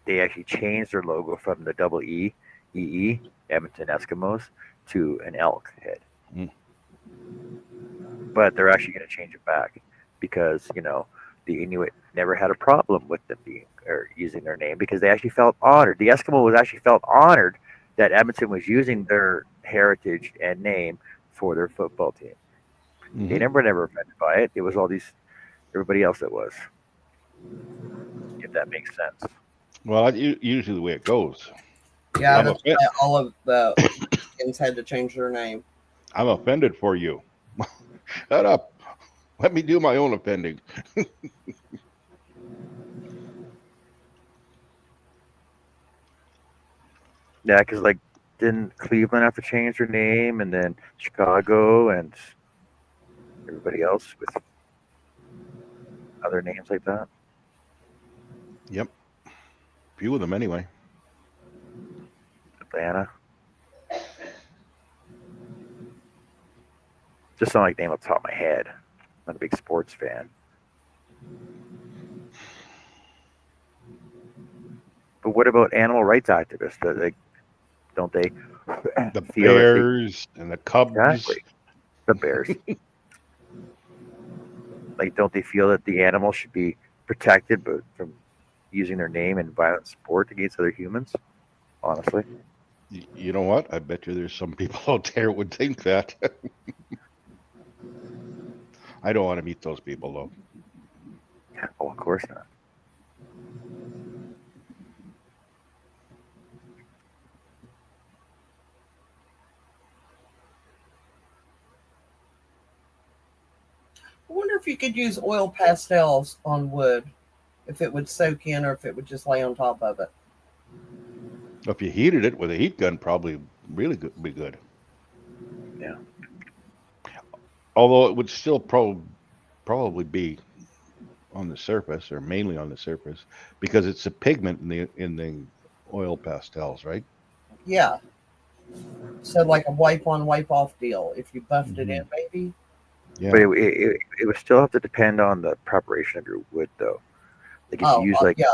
they actually changed their logo from the double EE, Edmonton Eskimos, to an elk head. Mm. But they're actually going to change it back because the Inuit never had a problem with them being or using their name because they actually felt honored. The Eskimo was actually felt honored that Edmonton was using their heritage and name for their football team. They Mm-hmm. never offended by it. It was all these everybody else that was. If that makes sense. Well, that's usually the way it goes. Yeah, I'm that's offended. why all of the Indians had to change their name. I'm offended for you. Shut up. Let me do my own offending. Yeah, because like didn't Cleveland have to change their name, and then Chicago and everybody else with other names like that. Yep. Few of them anyway. Atlanta. Just sound like name off the top of my head. I'm not a big sports fan. But what about animal rights activists? Don't they The feel that they Bears and the Cubs. exactly the bears? Like, don't they feel that the animals should be protected, but from using their name in violent sport against other humans? Honestly, You know what? I bet you there's some people out there would think that. I don't want to meet those people though. oh, of course not. I wonder if you could use oil pastels on wood, if it would soak in or if it would just lay on top of it. If you heated it with a heat gun, probably really good, be good. Yeah, Although it would still probably be on the surface or mainly on the surface because it's a pigment in the oil pastels, right? Yeah. So like a wipe on, wipe off deal. If you buffed it Hmm. in, maybe. but Yeah. it would still have to depend on the preparation of your wood, though. Like Oh, yeah.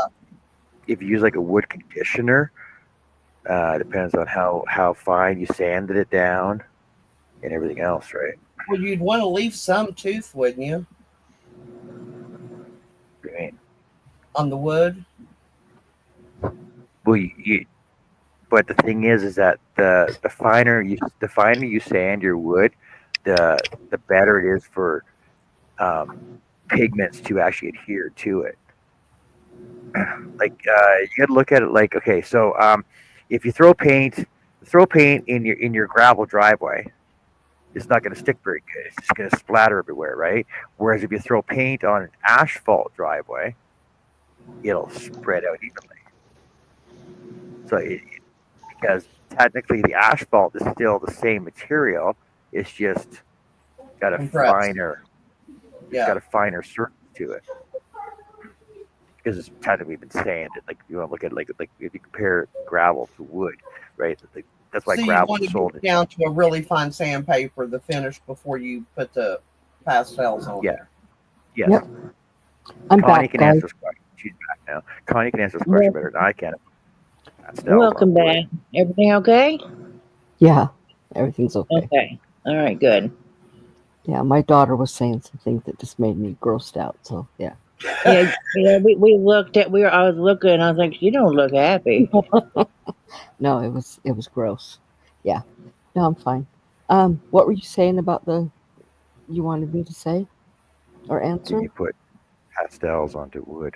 if you use like a wood conditioner, depends on how fine you sanded it down and everything else, right? Well, you'd want to leave some tooth, wouldn't you, I mean, on the wood? well, but the thing is that the finer you sand your wood, the better it is for pigments to actually adhere to it. Like you got to look at it like okay, so if you throw paint in your gravel driveway, it's not going to stick very good. It's just going to splatter everywhere, right? Whereas if you throw paint on an asphalt driveway, it'll spread out evenly. So because technically the asphalt is still the same material, it's just got a Compressed. Yeah. surface to it because it's technically been sanded. Like if you want to look at like if you compare gravel to wood, right? That's why So you gravel want is to sold. get it down to a really fine sandpaper, the finish, before you put the pastels on Yeah. there. Yes. Yep. I'm Connie back, can guys. answer this question. She's back now. Connie can answer this question Wel- better than I can. Pastels on Welcome wood. back. Everything okay? Yeah, everything's okay. Okay. All right, good. Yeah, my daughter was saying some things that just made me grossed out. So yeah. Yeah, we looked at I was looking and I was like, you don't look happy. No, it was gross. Yeah. No, I'm fine. What were you saying about you wanted me to say or Can answer? you put pastels onto wood?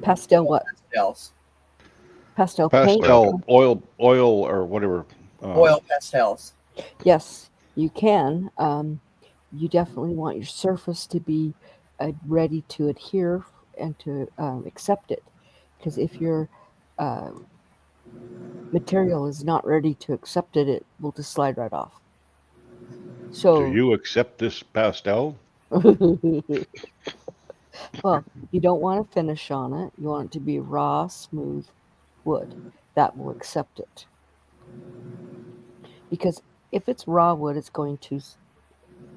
Pastel what? Pastels. Pastel paint? Pastel, oil, or whatever. Oil pastels. Yes, you can. You definitely want your surface to be ready to adhere and to accept it. Because if your uh, material is not ready to accept it, it will just slide right off. Do So, you accept this pastel? well, you don't want a finish on it. You want it to be raw, smooth wood. That will accept it. Because if it's raw wood, it's going to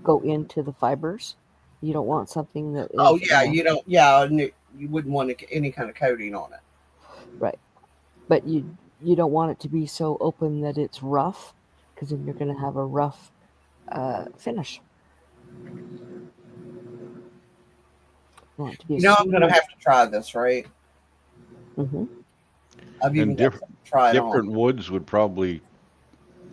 go into the fibers. You don't want something that Oh is yeah, you don't. Yeah, you wouldn't want any kind of coating on it. right, but you don't want it to be so open that it's rough, because then you're going to have a rough finish. You want it to be a You know, I'm gonna smooth. have to try this, right? Hmm. I've even And got something to try it different on. woods would probably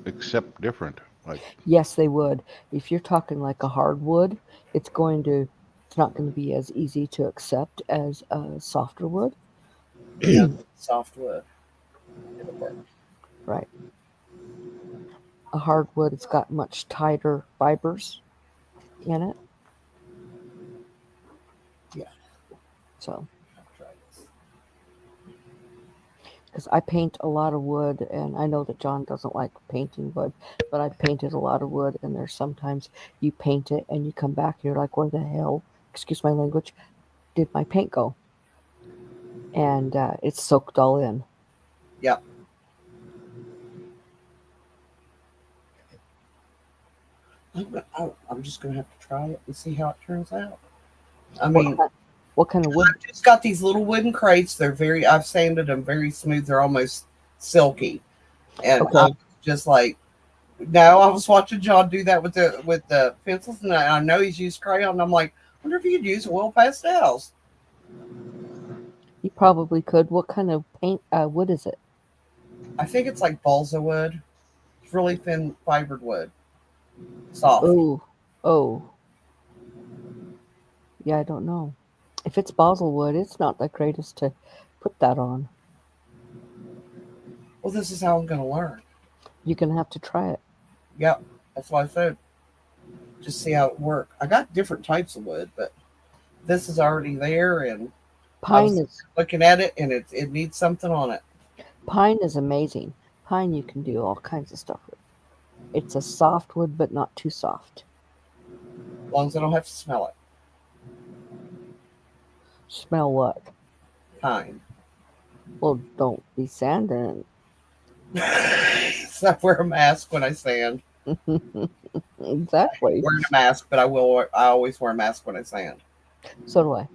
accept different. Like, Yes, they would. If you're talking like a hardwood, it's not going to be as easy to accept as a softer wood. Yeah, softwood. It'll work. Right. A hardwood, it's got much tighter fibers in it. Yeah, So, I'll try this. because I paint a lot of wood, and I know that John doesn't like painting wood, but I've painted a lot of wood, and there's sometimes you paint it and you come back and you're like, where the hell, excuse my language, did my paint go? And it's soaked all in. Yeah. I'm just gonna have to try it and see how it turns out. I mean, What kind of wood? I've just got these little wooden crates. I've sanded them very smooth. They're almost silky, and Okay. I'm just like, no. I was watching John do that with the pencils, and I know he's used crayon. And I'm like, wonder if he could use oil pastels. You probably could. What kind of paint wood is it? I think it's like balsa wood. It's really thin fibered wood, soft. Oh, oh, yeah, I don't know. If it's balsa wood, it's not the greatest to put that on. Well, this is how I'm gonna learn. You're gonna have to try it. Yep, that's why I said just see how it works. I got different types of wood, but this is already there, and I Pine was is looking at it, and it needs something on it. pine is amazing. Pine you can do all kinds of stuff with. It's a soft wood, but not too soft. As long as I don't have to smell it. Smell what? Pine. Well, don't be sanding. So I wear a mask when I sand. Exactly. Wearing a mask, but I always wear a mask when I sand. So do I.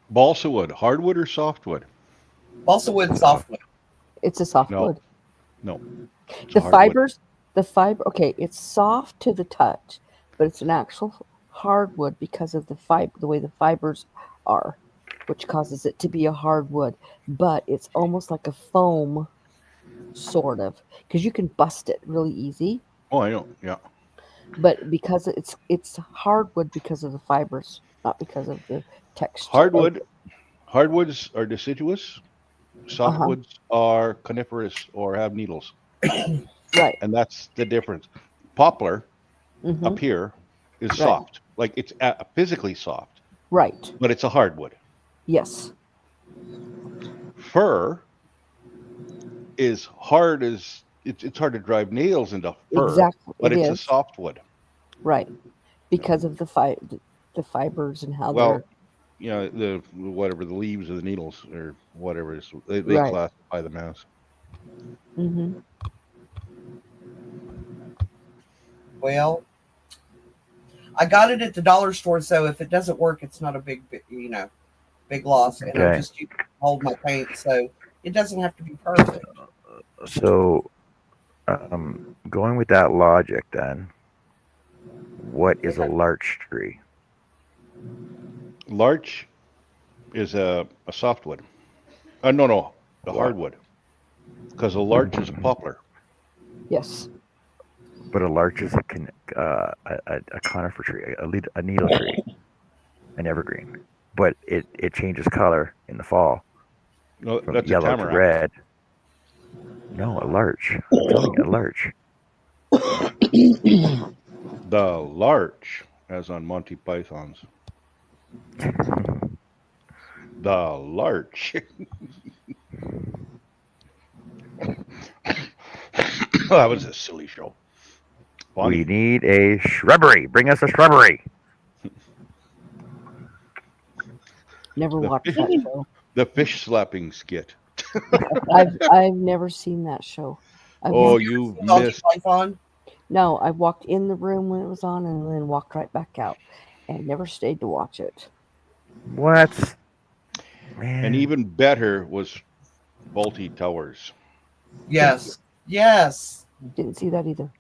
balsa wood, hardwood or softwood? Balsa wood, softwood. It's a soft No. wood. No. It's a The hardwood. fibers, the fiber. Okay, it's soft to the touch, but it's an actual hardwood because of the way the fibers are, which causes it to be a hardwood. But it's almost like a foam, sort of, because you can bust it really easy. Oh, I know. Yeah. But because it's hardwood because of the fibers, not because of the texture. Hardwoods are deciduous. Uh huh. Softwoods are coniferous or have needles, Right. and that's the difference. Poplar Mm-hmm. up here is Right. soft, like it's physically soft, Right. but it's a hardwood. Yes. Fir is hard as it's hard to drive nails into fir, Exactly. but It it's a is. softwood. Right. Because of the fibers and how Well, they're the whatever the leaves of the needles or whatever is they right. classify them as. Mm-hmm. Well, I got it at the dollar store, so if it doesn't work, it's not a big loss. And I'm Okay. just using to hold my paint, so it doesn't have to be perfect. So, going with that logic, then, what is a larch tree? Larch is a softwood. No, a What? hardwood, because a larch is a poplar. Yes. But a larch is a conifer tree, a needle tree, an evergreen. but it changes color in the fall No, from that's a yellow to tamarack. red. No, a larch. I'm telling you, a larch. The larch, as on Monty Python's. The larch. That was a silly show. We Bonnie, need a shrubbery. Bring us a shrubbery. Never the watched fish, that show. the fish slapping skit. I've never seen that show. I've Oh, walked, you've Monty missed. Python. no, I walked in the room when it was on and then walked right back out, and never stayed to watch it. What? And Man. even better was Faulty Towers. Yes. Yes. Didn't see that either.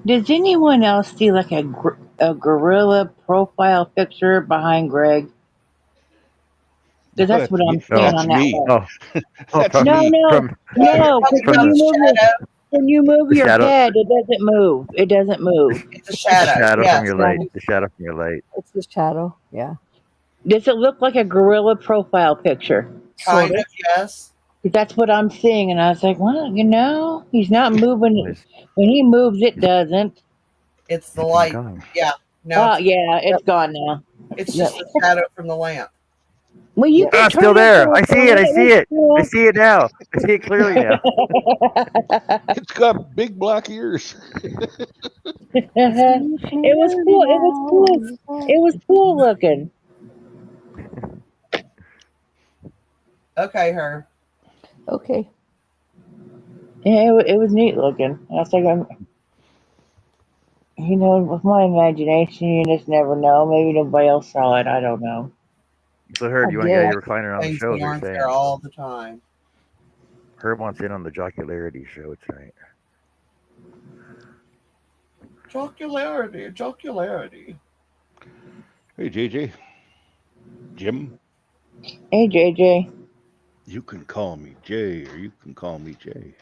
Does anyone else see like a gorilla profile picture behind Greg? No, Because that's what I'm seeing Oh, on that's that me. one. oh, oh, That's from No, me. no, from You're no. Because talking from about the shadow. when you move the your shadow, head, it doesn't move. It doesn't move. It's a the shadow. shadow from Yes. your light, Shadow. the shadow from your light. It's the shadow. Yeah. Does it look like a gorilla profile picture? Sort Kind of. of. Yes. 'Cause that's what I'm seeing, and I was like, well, he's not Oh, moving. When he moves, it doesn't. It's the he's been light. gone. Yeah. No, Oh yeah, it's gone now. it's Yep. just the shadow from the lamp. Well, you Yep. can Ah, it's still turn it there. I back see it. on. I It see was it. I cool. see it now. I see it clearly now. It's got big black ears. It was cool. It was cool. It was cool looking. Okay, her. Okay. Yeah, it was neat looking. I was like, with my imagination, you just never know. Maybe nobody else saw it. I don't know. So, Herb, I you want to get did. your recliner on the Things show? that They're aren't there saying all the time. Herb wants in on the jocularity show tonight. Jocularity, jocularity. Hey, JJ. Jim. Hey, JJ. You can call me Jay, or you can call me Jay.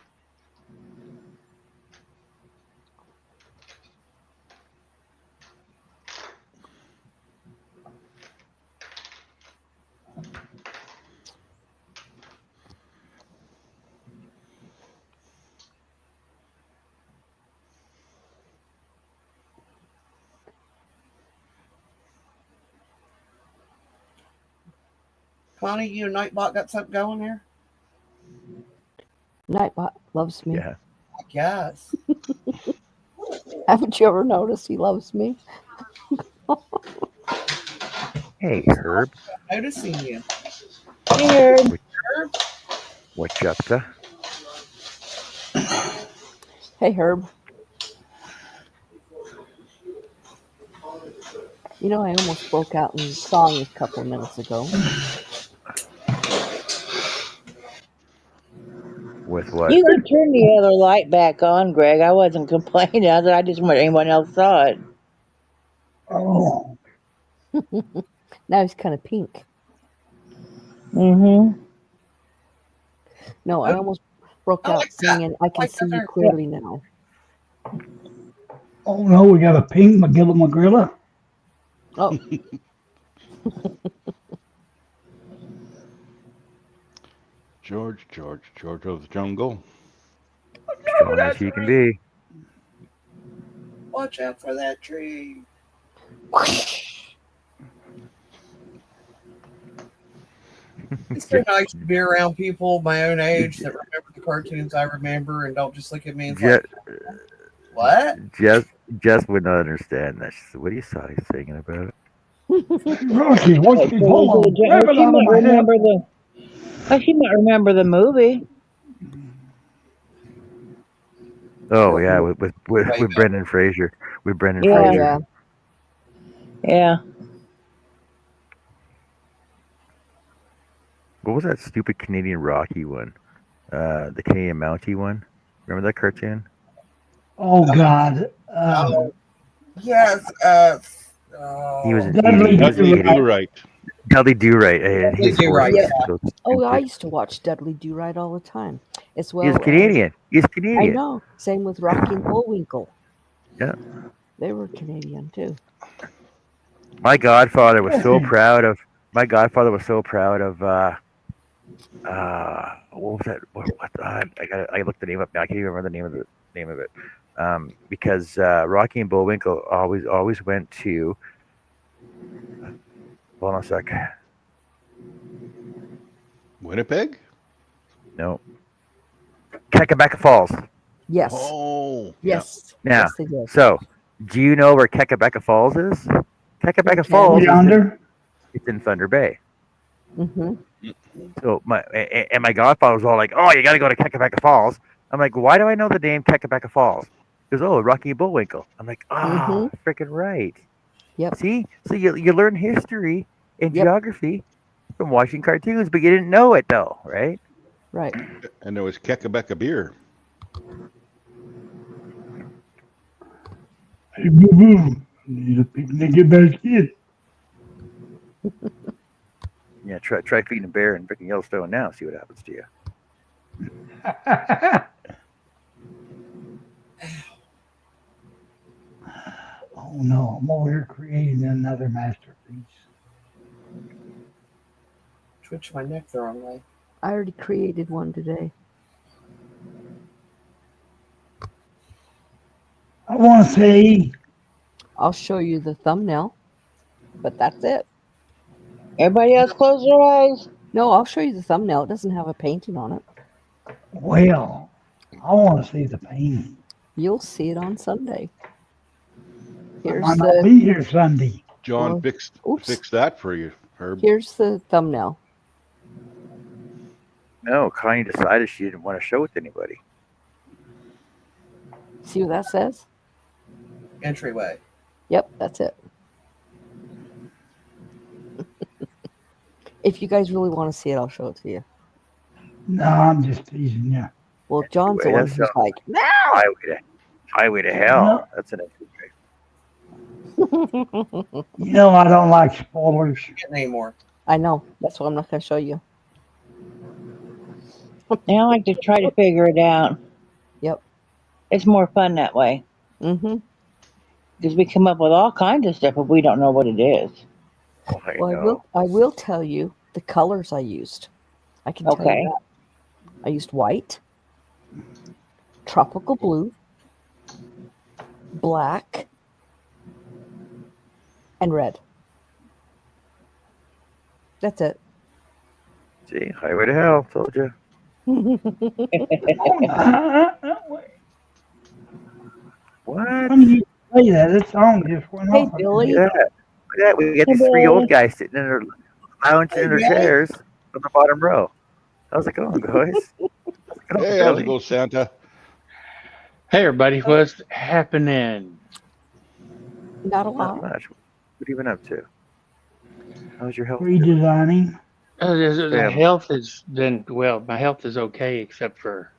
Connie, you and Nightbot got something going there? Nightbot loves me. Yeah. I guess. Haven't you ever noticed he loves me? Hey, Herb. Noticing you. Here. Herb? What's up, to? Hey, Herb. You know, I almost broke out in song a couple of minutes ago. With what? You could turn the other light back on, Greg. I wasn't complaining. I just want anyone else saw it. Oh, Now he's kind of pink. Mm-hmm. No, I almost broke I out like that. singing. I can Like see you that. clearly now. oh no, we got a pink McGilla. Oh, George of the jungle. Strong as he can be. Watch out for that tree. It's so nice to be around people my own age that remember the cartoons I remember and don't just look at me and say, what? Jess would not understand that. She said, "What are you singing about?" Rocky, what's the ball? Grab it She out of might my head. remember she might remember the movie. Oh yeah, with Right. Brendan Fraser. With Brendan Yeah. oh Fraser. yeah. Yeah. What was that stupid Canadian Rocky one? The Canadian Mountie one. Remember that cartoon? Oh God. Oh, yes. He was Oh, an Dudley idiot. He was an Dudley Do idiot. Do Right. Dudley Do Right. His Do horse Right, was yeah. so Oh, I stupid. used to watch Dudley Do Right all the time, as He's well as Canadian. He's I Canadian. know. Same with Rocky and Bullwinkle. Yeah. They were Canadian too. My godfather was so Jesse. proud of. My godfather was so proud of. What was that? I looked the name up now. I can't even remember the name of it. Because Rocky and Bullwinkle always went to. Hold on a sec. Winnipeg? No, Kekabeka Falls. Yes. Oh, yeah. Yes. Now, Yes, they did. so do you know where Kekabeka Falls is? Kekabeka In Falls Canada. Yonder. it's in Thunder Bay. Mm-hmm. So my godfather was all like, "Oh, you got to go to Kekabeka Falls." I'm like, "Why do I know the name Kekabeka Falls?" He goes, "Oh, Rocky and Bullwinkle." I'm like, Mm-hmm. "Ah, freaking right." Yep. See, so you learn history and Yep. geography from watching cartoons, but you didn't know it though, right? Right. And there was Kekabeka beer. Hey, boo boo. Need a picnic basket. Yeah, try feeding a bear in freaking Yellowstone now. See what happens to you. Oh no, I'm over here creating another masterpiece. Twitch my neck the wrong way. I already created one today. I want to say, I'll show you the thumbnail, but that's it. Everybody else close their eyes. No, I'll show you the thumbnail. It doesn't have a painting on it. well, I want to see the painting. You'll see it on Sunday. I Here's might not the be here Sunday. John Well, oops. fixed that for you, Herb. Here's the thumbnail. No, Connie decided she didn't want to show it to anybody. See what that says? Entryway. Yep, that's it. If you guys really want to see it, I'll show it to you. No, I'm just teasing you. Well, John's the Anyway, one that's who's like, no. Highway to Hell. No. That's an entryway. You know I don't like spoilers. Get anymore. I know. That's why I'm not going to show you. I like to try to figure it out. Yep. It's more fun that way Mm-hmm. because we come up with all kinds of stuff, but we don't know what it is. Oh, I Well, know. I will tell you the colors I used. I can tell Okay. you that. I used white, tropical blue, black, and red. That's it. See, Highway to Hell. Told you. Oh, What? funny you say that. That song just went Hey, off. Billy. Look at that. Look at that. We got Hey, these three old Billy. guys sitting in their lounging in their Hey, Billy. chairs on the bottom row. How's it going, guys? How's it going, Hey, how's Billy? it go, Santa? Hey everybody, what's happening? Not a Not lot. much. What have you been up to? How's your health? Redesigning. The Family. health has been well. My health is okay, except for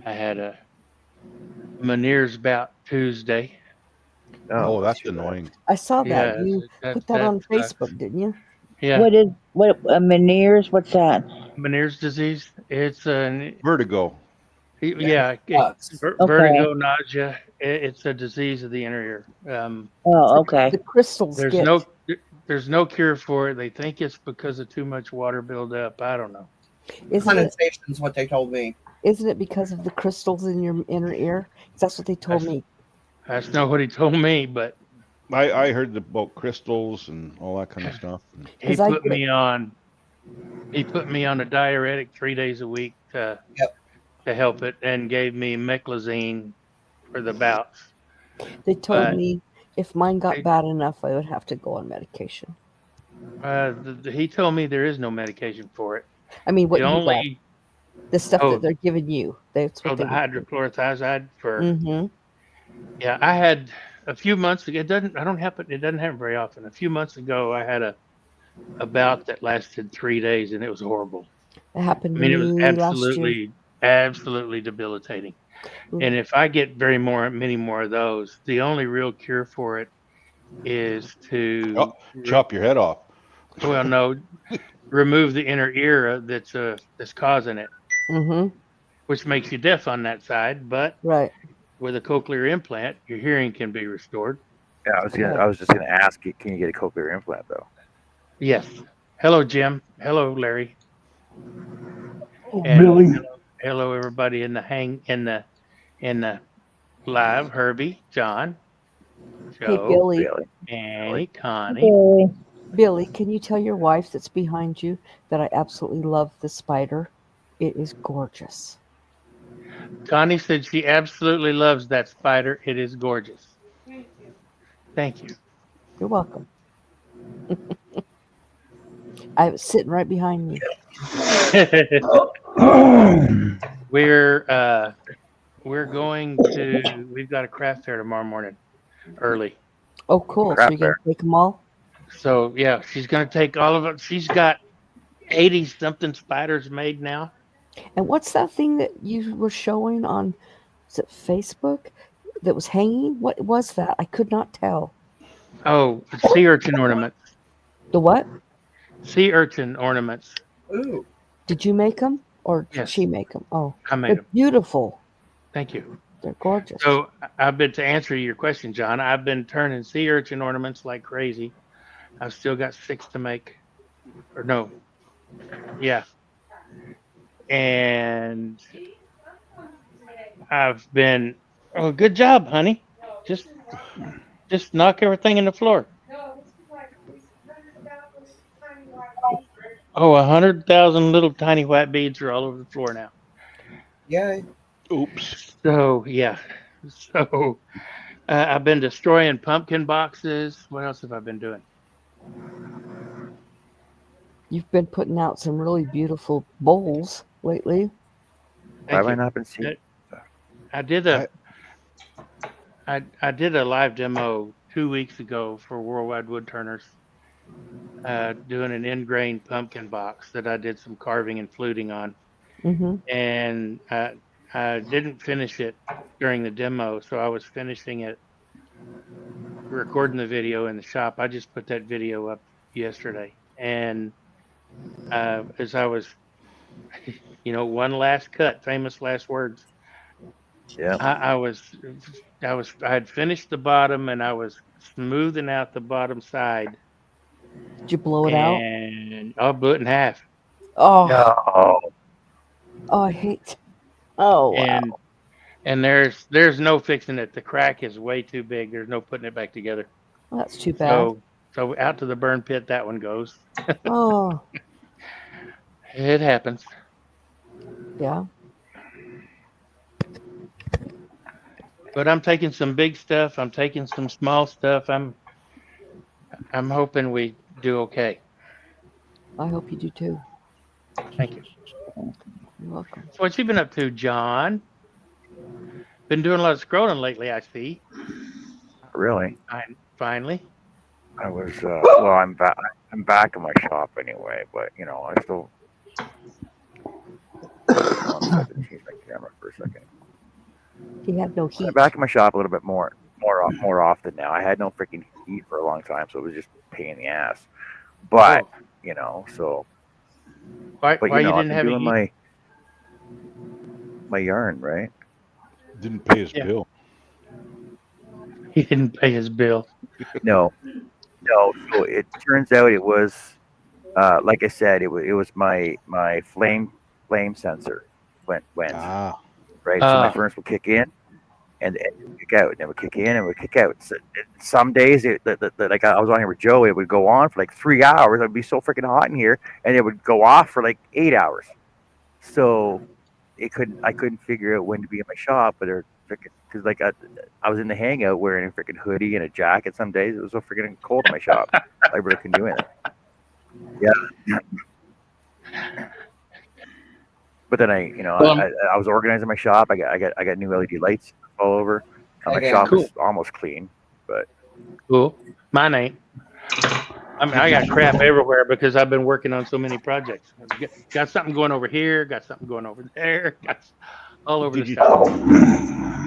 I had a Meniere's bout Tuesday. Oh, that's too bad. annoying. I saw that. Yeah, You put that on Facebook, didn't you? Yeah, What Meniere's? What's that? Meniere's disease. It's an Vertigo. Bugs. vertigo, nausea. It's a disease of the inner ear. Oh, okay. The crystals There's get. there's no cure for it. They think it's because of too much water buildup. I don't know. Isn't it? Condensation is what they told me. Isn't it because of the crystals in your inner ear? That's what they told me. That's not what he told me, but I heard about crystals and all that kind of stuff. he 'Cause I put get me on. He put me on a diuretic 3 days a week to help it, and gave me meclizine for the bouts. They told But- me if mine got bad enough, I would have to go on medication. He told me there is no medication for it. I mean, what The you only got, the stuff Oh. that they're giving you. That's what the hydrochlorothiazide for. Mm-hmm. Yeah, I had a few months ago. It doesn't happen very often. A few months ago, I had a bout that lasted 3 days, and it was horrible. It happened I to mean, it was me last year. absolutely debilitating. Mm. And if I get many more of those, the only real cure for it is to Chop your head off. well, no, remove the inner ear that's causing it, Mm-hmm. which makes you deaf on that side. But Right. with a cochlear implant, your hearing can be restored. Yeah, I was just gonna ask, can you get a cochlear implant though? Yes. Hello, Jim. Hello, Larry. Oh, And Billy. hello, everybody in the live. Herbie, John, Hey, Joe, Billy. Really? Annie, Connie. Okay. Billy, can you tell your wife that's behind you that I absolutely love the spider? It is gorgeous. Connie said she absolutely loves that spider. It is gorgeous. Thank you. You're welcome. I was sitting right behind you. we're going to. We've got a craft fair tomorrow morning, early. Oh, cool. So Crap you're going bear. to take them all? So yeah, she's gonna take all of it. She's got 80 something spiders made now. And what's that thing that you were showing on, is it Facebook, that was hanging? What was that? I could not tell. Oh, sea urchin ornaments. The what? Sea urchin ornaments. Ooh. Did you make them or did Yes, she make them? Oh, I made they're them. beautiful. Thank you. They're gorgeous. So I've been to answer your question, John. I've been turning sea urchin ornaments like crazy. I've still got 6 to make, or no, yeah. And I've been. Oh, good job, honey. Just just knock everything in the floor. Oh, 100,000 little tiny white beads are all over the floor now. Yay. Oops. So yeah. So I've been destroying pumpkin boxes. What else have I been doing? You've been putting out some really beautiful bowls lately. Why have Thank I you. not been seeing? I did a I did a live demo 2 weeks ago for Worldwide Woodturners, doing an in-grain pumpkin box that I did some carving and fluting on, Mm-hmm. and I didn't finish it during the demo, so I was finishing it, recording the video in the shop. I just put that video up yesterday, and as I was, one last cut, famous last words. Yeah. I was, I had finished the bottom, and I was smoothing out the bottom side, Did you blow it out? and I'll blew it in half. Oh, No. oh, I hate. Oh, wow. And there's no fixing it. The crack is way too big. There's no putting it back together. Well, that's too bad. So out to the burn pit that one goes. Oh, It happens. yeah. But I'm taking some big stuff. I'm taking some small stuff. I'm hoping we do okay. I hope you do too. Thank you. You're welcome. So what you been up to, John? Been doing a lot of scrolling lately, I see. Not really. Finally. I was well. I'm back. I'm back in my shop anyway, but I still. Hold on a second. Change my camera for a second. He had no I'm heat. back in my shop a little bit more often now. I had no freaking heat for a long time, so it was just a pain in the ass. But so. Why But you I've didn't been have a doing heat? my yarn, right? Didn't pay his Yeah. bill. He didn't pay his bill. No, no. So it turns out it was, like I said, it was my flame sensor went Ah. right. So my furnace would kick in and it would kick out, and it would kick in and it would kick out. So some days, like I was on here with Joe, it would go on for like 3 hours. It'd be so freaking hot in here, and it would go off for like 8 hours. So I couldn't figure out when to be in my shop, but they're freaking because like I was in the hangout wearing a freaking hoodie and a jacket. Some days it was so freaking cold in my shop, I really couldn't do anything. Yeah. But then I was organizing my shop. I got new LED lights all over. My shop is almost clean, but Cool. Mine ain't. I mean, I got crap everywhere because I've been working on so many projects. Got something going over here. Got something going over there. Got all over the shop.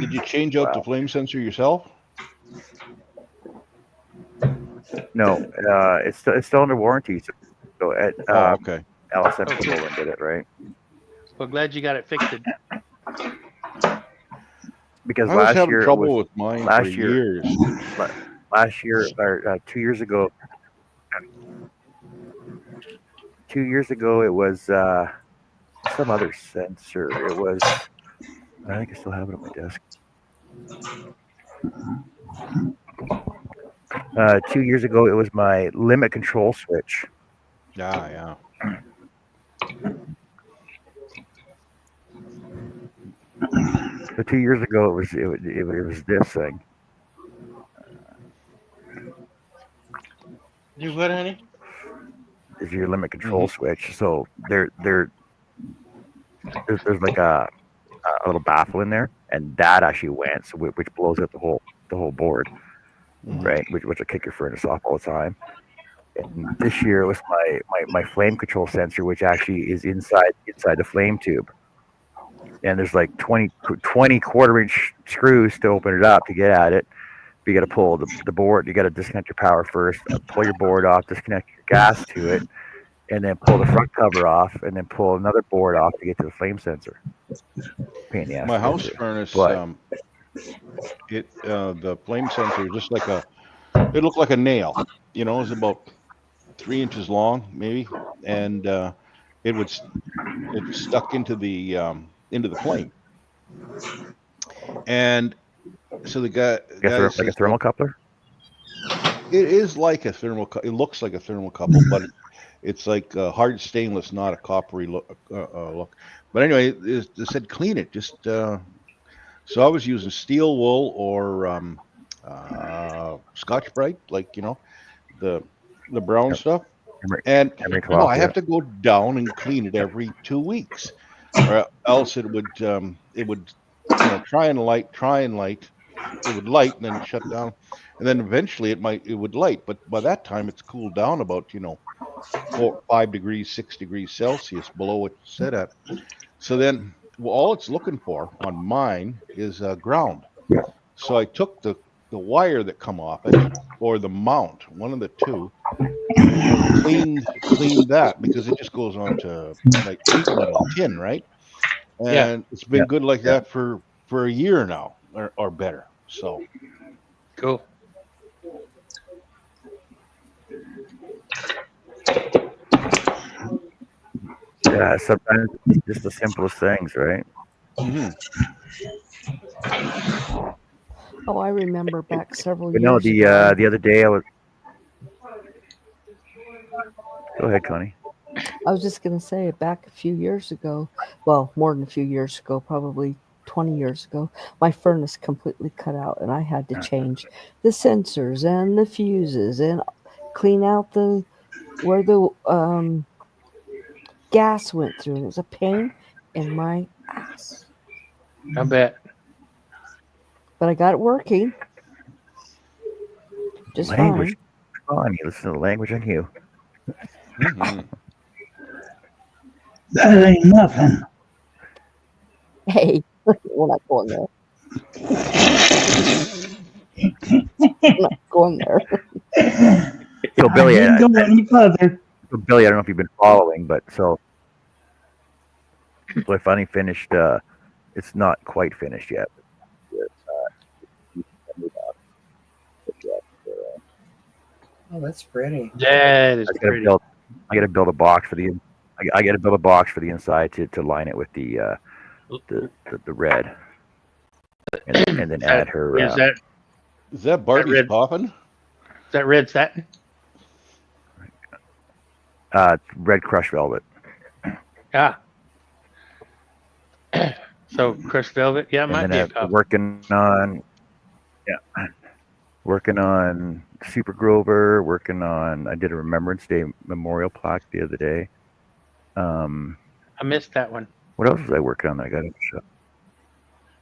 Did you change out the flame sensor yourself? no, it's still under warranty. So okay. LSM people did it right. Well, glad you got it fixed. Because I was last having year trouble with mine last for year- years. last year or 2 years ago. 2 years ago, it was some other sensor. It was. I think I still have it on my desk. 2 years ago, it was my limit control switch. Yeah, yeah. So 2 years ago, it was this thing. Do what, honey? Is your limit control Hmm. switch. So there's like a little baffle in there, and that actually went, so which blows up the whole board, Hmm. right? Which will kick your furnace off all the time. And this year it was my flame control sensor, which actually is inside the flame tube. And there's like 20 quarter-inch screws to open it up to get at it. But you got to pull the board. You got to disconnect your power first, pull your board off, disconnect your gas to it, and then pull the front cover off, and then pull another board off to get to the flame sensor. Pain in the ass My to go house through. furnace, But the flame sensor, just like it looked like a nail. It was about 3 inches long, maybe, and it would it stuck into the flame. And so the guy like a says, thermal coupler. it is like a it looks like a thermocouple, but it's like hard stainless, not a coppery look. But anyway, it said clean it. Just so I was using steel wool or Scotch Brite, like the the brown stuff. Emery, And Emery no, cloth. I Yeah. have to go down and clean it every 2 weeks, or else it would try and light. It would light and then shut down, and then eventually it would light. But by that time, it's cooled down about 4, 5 degrees, 6 degrees Celsius below what it's set at. So then, well, all it's looking for on mine is ground. So I took the wire that come off it, or the mount, one of the two, and cleaned that because it just goes on to like sheet metal tin, right? Yeah, And it's Yeah. been good like Yeah. that for a year now, or better. So cool. Yeah. Sometimes it's just the simplest things, right? mhm. Oh, I remember back several But no, years ago. the other day I was. Go ahead, Connie. I was just going to say, back a few years ago, well, more than a few years ago, probably 20 years ago, my furnace completely cut out, and I had to change the sensors and the fuses and clean out the where the gas went through, and it was a pain in my ass. I bet. But I got it working just Language, fine. Connie. Listen to the language on you. Mhm. That ain't nothing. Hey, we're not going there. We're not going there. So I Billy, didn't go any further. I don't know if you've been following, but so I finally finished. It's not quite finished yet. Oh, that's pretty. That is I gotta pretty. build. I gotta build a box for the. I gotta build a box for the inside to line it with the red, and then add her. Is that Is that Barty's red? coffin? Is that red satin? Red crushed velvet. Ah, so crushed velvet. Yeah, it And might then be a I'm cup. working on Super Grover. Working on. I did a Remembrance Day memorial plaque the other day. I missed that one. What else was I working on that I got to show?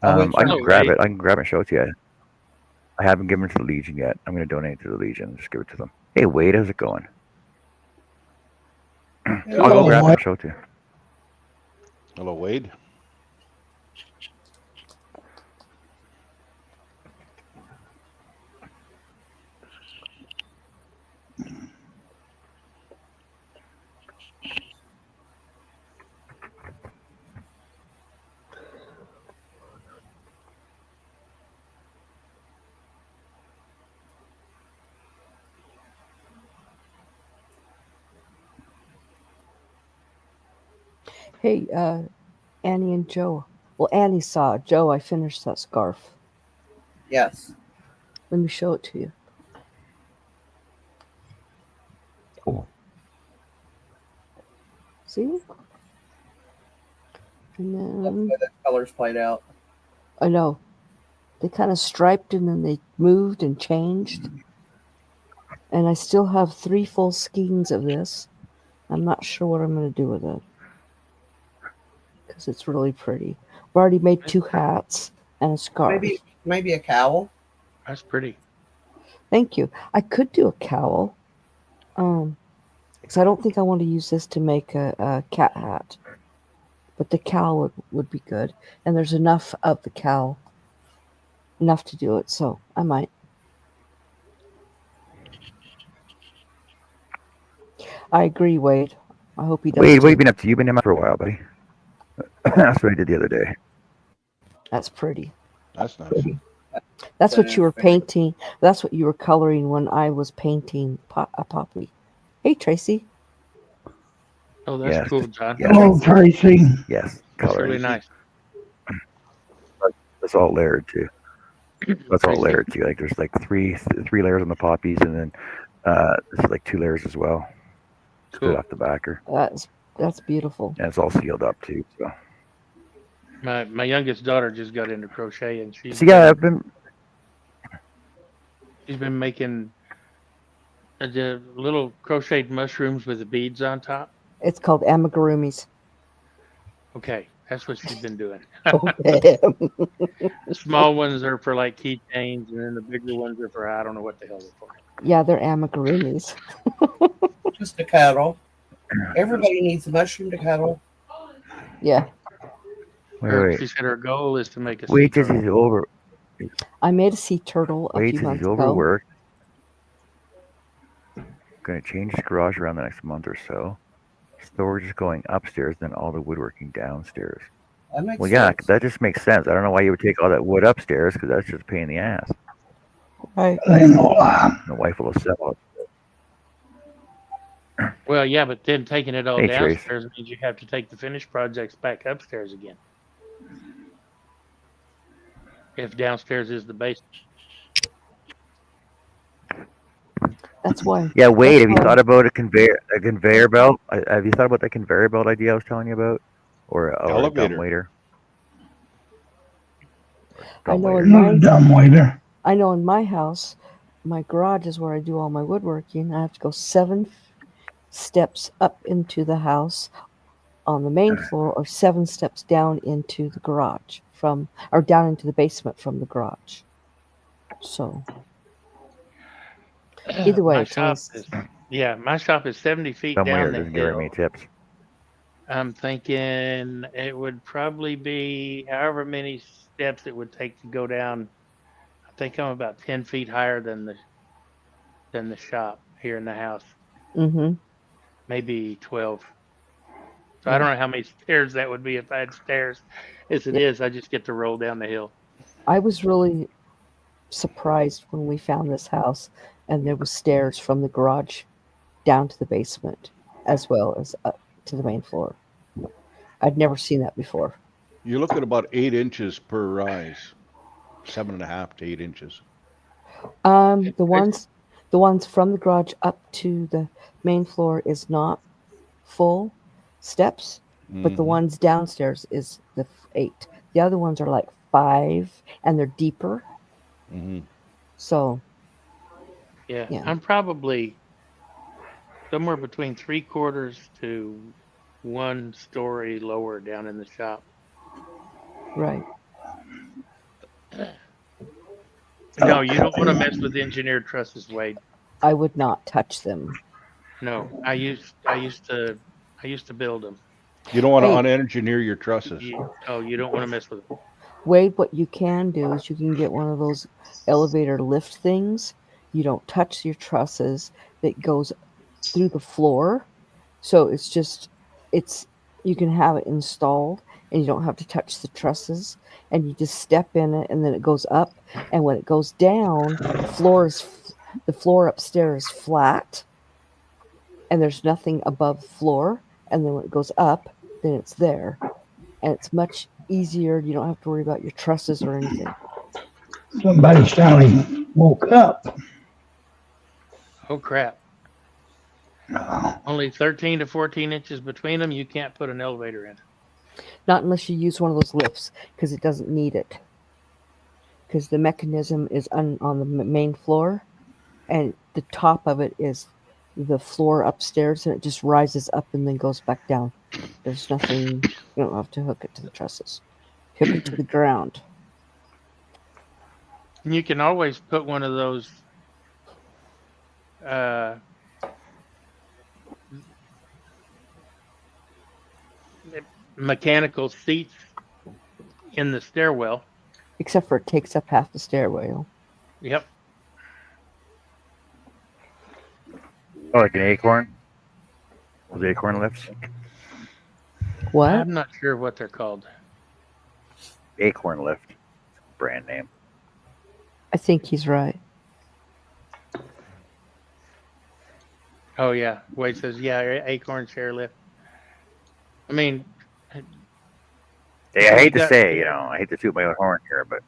Oh, which I one? can Oh, grab wait. it. I can grab it and show it to you. I haven't given it to the Legion yet. I'm going to donate it to the Legion. Just give it to them. Hey, Wade, how's it going? I'll go Hello, grab it Wade. and show it to you. Hello, Wade. Hey, Annie and Joe. Well, Annie saw it. Joe, I finished that scarf. Yes. Let me show it to you. Cool. See? And That's then why the colors played out. I know they kind of striped and then they moved and changed. And I still have 3 full skeins of this. I'm not sure what I'm going to do with it because it's really pretty. I've already made 2 hats and a scarf. Maybe a cowl. That's pretty. Thank you. I could do a cowl, because I don't think I want to use this to make a cat hat. But the cowl would be good, and there's enough of the cowl, enough to do it. So I might. I agree, Wade. I hope he does. Wade, what have you too. been up to? You've been in for a while, buddy. That's what I did the other day. That's pretty. That's nice. That's what you were painting. That's what you were coloring when I was painting a poppy. Hey, Tracy. Oh, that's Yes. cool, John. Yes. Hello, Tracy. Yes. That's Color. really nice. That's all layered too. That's all Tracy. layered too. Like there's like three layers on the poppies, and then there's like 2 layers as well. Split Cool. off the backer, That's beautiful. and it's all sealed up too. So. My youngest daughter just got into crochet, and So yeah, I've been. she's been making the little crocheted mushrooms with the beads on top. It's called amigurumis. Okay, that's what she's been doing. Okay. The small ones are for like keychains, and then the bigger ones are for I don't know what the hell they're for. Yeah, they're amigurumis. Just a cuddle. Everybody needs a mushroom to cuddle. Yeah. Wait. She said her goal is to make a Wait sea till he's over. I made a sea turtle a Wait few till months he's ago. overworked. Gonna change his garage around the next month or so. Storage is going upstairs, then all the woodworking downstairs. That makes Well, yeah, sense. that just makes sense. I don't know why you would take all that wood upstairs because that's just a pain in the ass. Right. I know. The wife will sell it. Well, yeah, but then taking it all Hey, Trace. downstairs means you have to take the finished projects back upstairs again. If downstairs is the basement. That's why. Yeah, Wade, have you why- thought about a conveyor belt? Have you thought about that conveyor belt idea I was telling you about, or a Elevator. dumbwaiter? I know Dumbwaiter. in Not a my dumb waiter. I know in my house, my garage is where I do all my woodworking. I have to go 7 steps up into the house on the main floor, or 7 steps down into the garage or down into the basement from the garage. So either way, My it's shop always, is my shop is 70 feet down Dumbwaiter the doesn't give very many hill. tips. I'm thinking it would probably be however many steps it would take to go down. I think I'm about 10 feet higher than the shop here in the house. Maybe 12. So I don't know how many stairs that would be if I had stairs. As it is, I just get to roll down the hill. I was really surprised when we found this house and there was stairs from the garage down to the basement as well as up to the main floor. I'd never seen that before. You look at about 8 inches per rise, 7.5 to 8 inches. The ones from the garage up to the main floor is not full steps, but the Mhm. ones downstairs is the 8. The other ones are like 5 and they're deeper. Mhm. So Yeah, Yeah. I'm probably somewhere between 3/4 to 1 story lower down in the shop. right. No, you don't want to mess with engineered trusses, Wade. I would not touch them. No, I used to build them. You don't want to Hey. unengineer your trusses. You don't want to mess with them. Wade, what you can do is you can get one of those elevator lift things. You don't touch your trusses. That goes through the floor. So you can have it installed and you don't have to touch the trusses, and you just step in it and then it goes up, and when it goes down, the floor upstairs is flat and there's nothing above the floor, and then when it goes up, then it's there. And it's much easier. You don't have to worry about your trusses or anything. Somebody finally woke up. Oh crap! Oh, Only 13 to 14 inches between them. You can't put an elevator in. Not unless you use one of those lifts, because it doesn't need it. Because the mechanism is on the main floor, and the top of it is the floor upstairs, and it just rises up and then goes back down. There's nothing, you don't have to hook it to the trusses. Hook it to the ground. And you can always put one of those mechanical seats in the stairwell. Except for it takes up half the stairwell. Yep. Oh, like an acorn? Those acorn lifts? What? I'm not sure what they're called. Acorn lift. Brand name. I think he's right. Oh yeah, Wade says acorn chairlift. I mean, Hey, I hate to got- say, I hate to toot my own horn here, but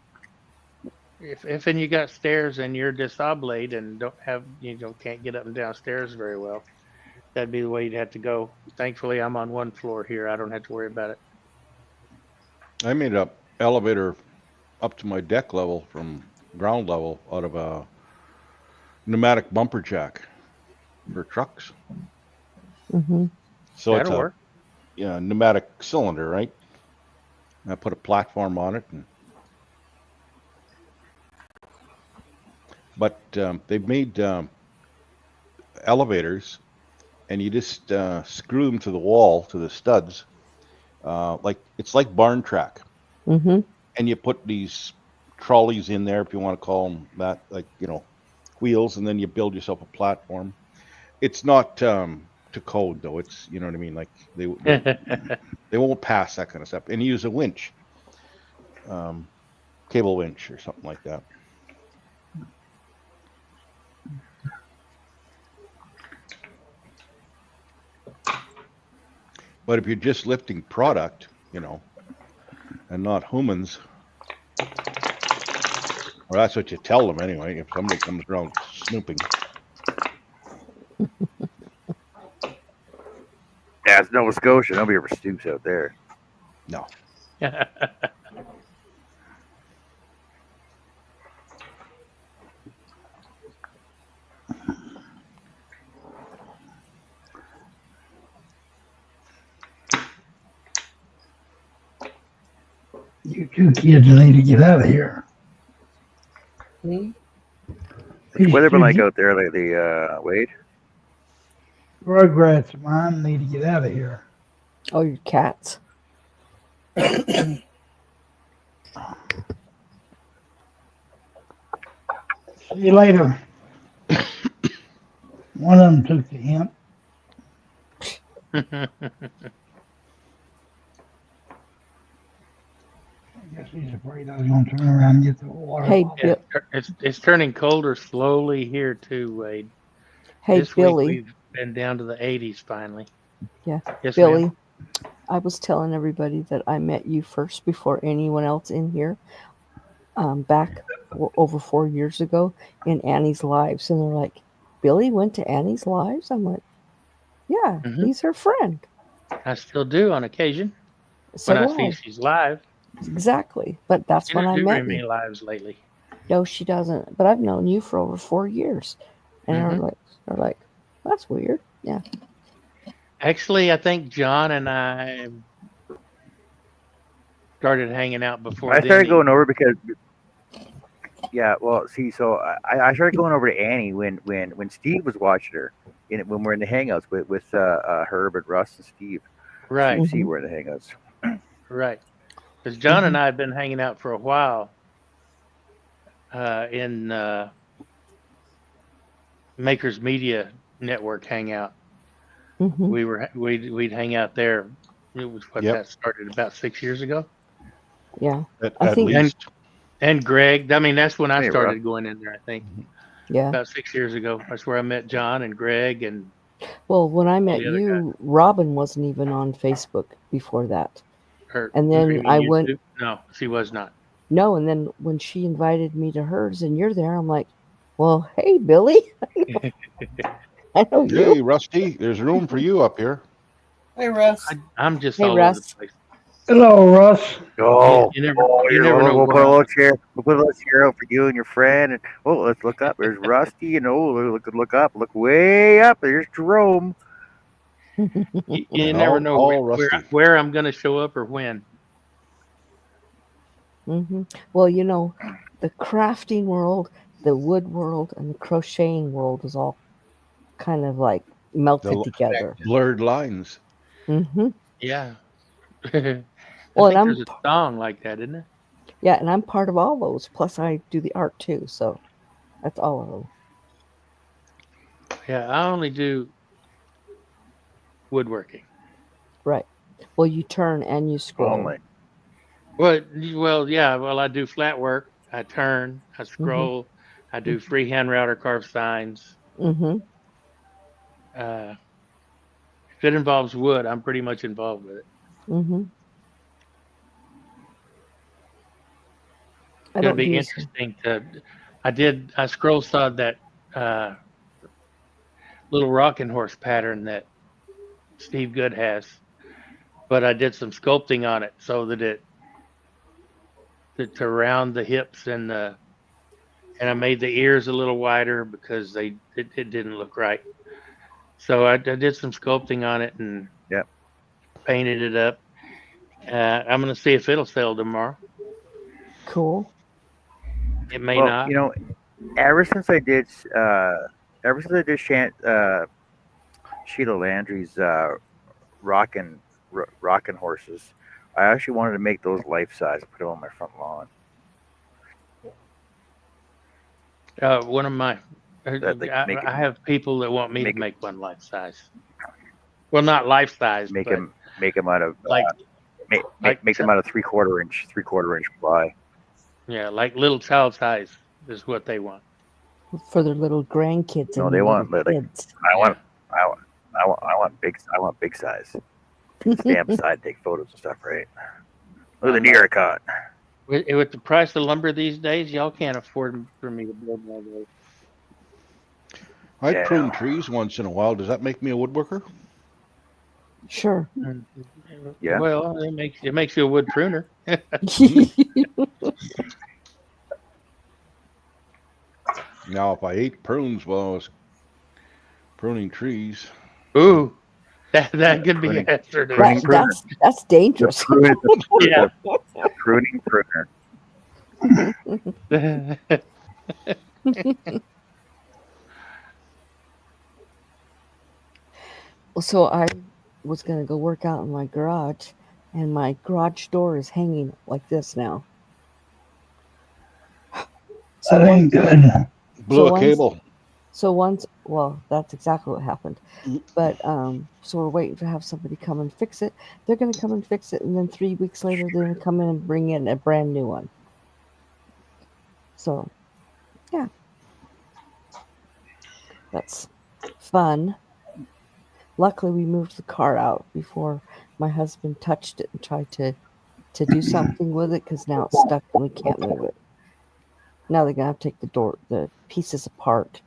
if you got stairs and you're disabled and can't get up and down stairs very well, that'd be the way you'd have to go. Thankfully, I'm on one floor here. I don't have to worry about it. I made an elevator up to my deck level from ground level out of a pneumatic bumper jack for trucks. Mm-hmm. So That'll it's work. a pneumatic cylinder, right? And I put a platform on it, but they've made elevators, and you just screw them to the wall, to the studs, it's like barn track. Mm-hmm. And you put these trolleys in there, if you want to call them that, wheels, and then you build yourself a platform. It's not to code though. It's, you know what I mean. Like they won't pass that kind of stuff. And you use a winch, cable winch or something like that. But if you're just lifting product, and not humans, well, that's what you tell them anyway, if somebody comes around snooping. yeah, it's Nova Scotia. Nobody ever stoops out there. No. you two kids need to get out of here. Hmm? What's the weather been like These out there lately, Wade? Rugrats of mine need to get out of here. Oh, your cats. See you later. One of them took the hint. I guess he's afraid I was going to turn around and get the water. Hey, off. Bill. It's turning colder slowly here too, Wade. Hey, This Billy. week we've been down to the 80s finally. Yeah, Yes, Billy. ma'am. I was telling everybody that I met you first before anyone else in here, back over 4 years ago in Annie's Lives, and they're like, "Billy went to Annie's Lives." I'm like, "Yeah, Mhm. he's her friend." I still do on occasion So when I do see I. she's live. Exactly, but that's She when doesn't I do met very many you. lives lately. No, she doesn't. But I've known you for over 4 years, and Mhm. they're like, "That's weird." Yeah. Actually, I think John and I started hanging out before I then. started going over because, yeah, well, see, so I started going over to Annie when Steve was watching her, when we're in the hangouts with Herb and Russ and Steve. Right, Steve C were in the hangouts. right. Because John and I have been hanging out for a while in Makers Media Network hangout. Hmm. We'd hang out there. It was Yep. that started about 6 years ago. Yeah. At, I at think- least. And Greg, I mean, that's when I Hey, started Russ. going in there. I think Yeah. about 6 years ago. That's where I met John and Greg and Well, when I met the other guy. you, Robin wasn't even on Facebook before that. Or And you then mean I went, YouTube? No, she was not. no, and then when she invited me to hers and you're there, I'm like, well, hey, Billy, I know you. Hey, Rusty, there's room for you up here. Hey, Russ. I'm just Hey, all over the Russ. place. Hello, Russ. Oh, You here, never know we'll what put a I'm. little chair. We'll put a little chair out for you and your friend. And oh, let's look up. There's Rusty. And oh, look up. Look way up. There's Jerome. You And never know all Rusty. where I'm going to show up or when. Well, you know, the crafting world, the wood world, and the crocheting world is all kind of like melted The together. blurred lines. hmm Yeah. I Well, and think there's a song like that, isn't there? yeah, and I'm part of all those. Plus, I do the art too, so that's all of them. Yeah, I only do woodworking. Right. Well, you turn and you scroll. Only. Well, yeah. Well, I do flat work. I turn. I scroll. I do freehand router carved signs. Mm-hmm. Uh, if it involves wood, I'm pretty much involved with it. Mm-hmm. I It's going don't to be do interesting to. I scroll sawed that uh, little rocking horse pattern that Steve Good has, but I did some sculpting on it so that to round the hips and I made the ears a little wider because it didn't look right. So I did some sculpting on it and Yep. painted it up. I'm going to see if it'll sell tomorrow. Cool. It may Well, not. ever since I did, Sheila Landry's rockin' horses, I actually wanted to make those life size and put them on my front lawn. One of my, That they make I have people that want me to make make one life size. Well, not life size, make but them make them out of like make them out of three-quarter inch ply. yeah, like little child size is what they want. For their little grandkids No, and they their want little like kids. I Yeah. want I want big size. Stay outside, take photos and stuff, right? Look at the deer I caught. With the price of lumber these days, y'all can't afford for me to build one of those. I Yeah. prune trees once in a while. Does that make me a woodworker? Sure. Yeah. Well, it makes you a wood pruner. Now, if I ate prunes while I was pruning trees, Ooh, that could be Pruning- hazardous. pruning pruner. That's dangerous. Yeah. The pruning pruner. So I was gonna go work out in my garage, and my garage door is hanging like this now. So That ain't good. blew a once- cable. So once, well, that's exactly what happened. But so we're waiting to have somebody come and fix it. They're going to come and fix it, and then 3 weeks later, they're going to come in and bring in a brand new one. So, yeah, that's fun. Luckily, we moved the car out before my husband touched it and tried to do something with it because now it's stuck and we can't move it. Now they're going to have to take the pieces apart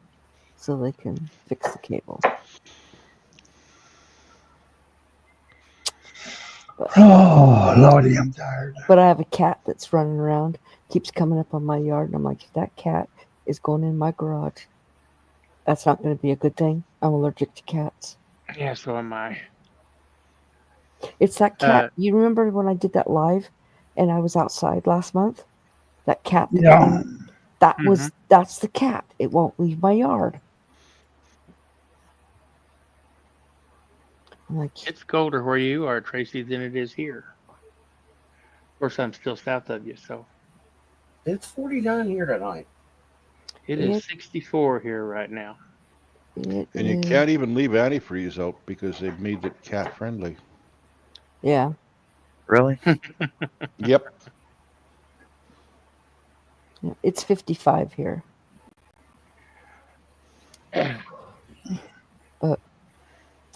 so they can fix the cable. Oh, Lordy, I'm tired. But I have a cat that's running around, keeps coming up on my yard, and I'm like, if that cat is going in my garage, that's not going to be a good thing. I'm allergic to cats. Yeah, so am I. It's that cat. You remember when I did that live and I was outside last month? That cat that Yeah. came, that's the cat. It won't leave my yard. I'm like, It's colder where you are, Tracy, than it is here. Of course, I'm still south of you, so It's 49 here tonight. it is 64 here right now. And you can't even leave antifreeze out because they've made it cat friendly. Yeah. Really? Yep. It's 55 here.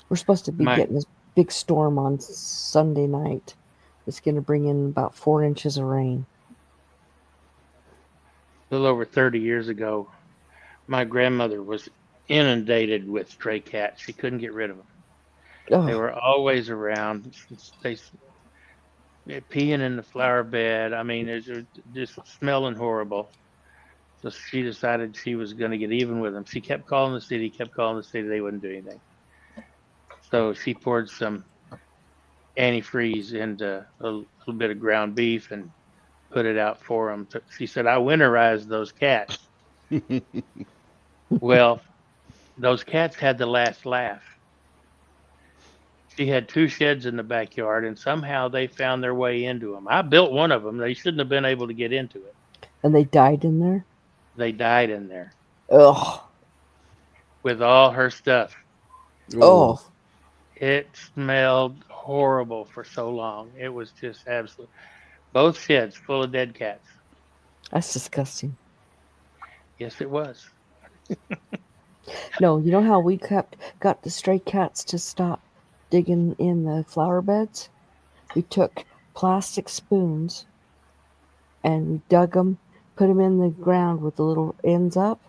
We're supposed to be My getting this big storm on Sunday night. It's going to bring in about 4 inches of rain. a little over 30 years ago, my grandmother was inundated with stray cats. She couldn't get rid of them. They Oh, were always around. They peeing in the flower bed. I mean, it's just smelling horrible. So she decided she was going to get even with them. She kept calling the city, kept calling the city. They wouldn't do anything. So she poured some antifreeze into a little bit of ground beef and put it out for them. She said, I winterized those cats. Well, those cats had the last laugh. She had 2 sheds in the backyard, and somehow they found their way into them. I built one of them. They shouldn't have been able to get into it. and they died in there? They died in there Ugh. with all her stuff. Oh, It smelled horrible for so long. It was just absolute. Both sheds full of dead cats. that's disgusting. Yes, it was. No, you know how we got the stray cats to stop digging in the flower beds? We took plastic spoons and we dug them, put them in the ground with the little ends up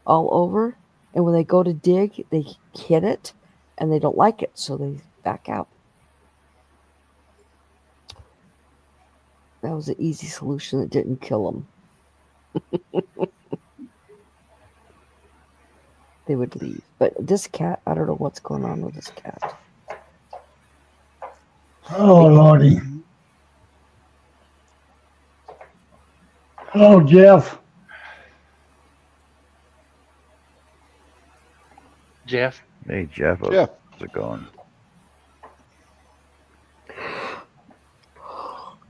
all over. And when they go to dig, they hit it and they don't like it, so they back out. That was an easy solution that didn't kill them. They would leave. But this cat, I don't know what's going on with this cat. Oh, Lordy. Hello, Jeff. Jeff, Hey, Jeff. Yeah. How's it going?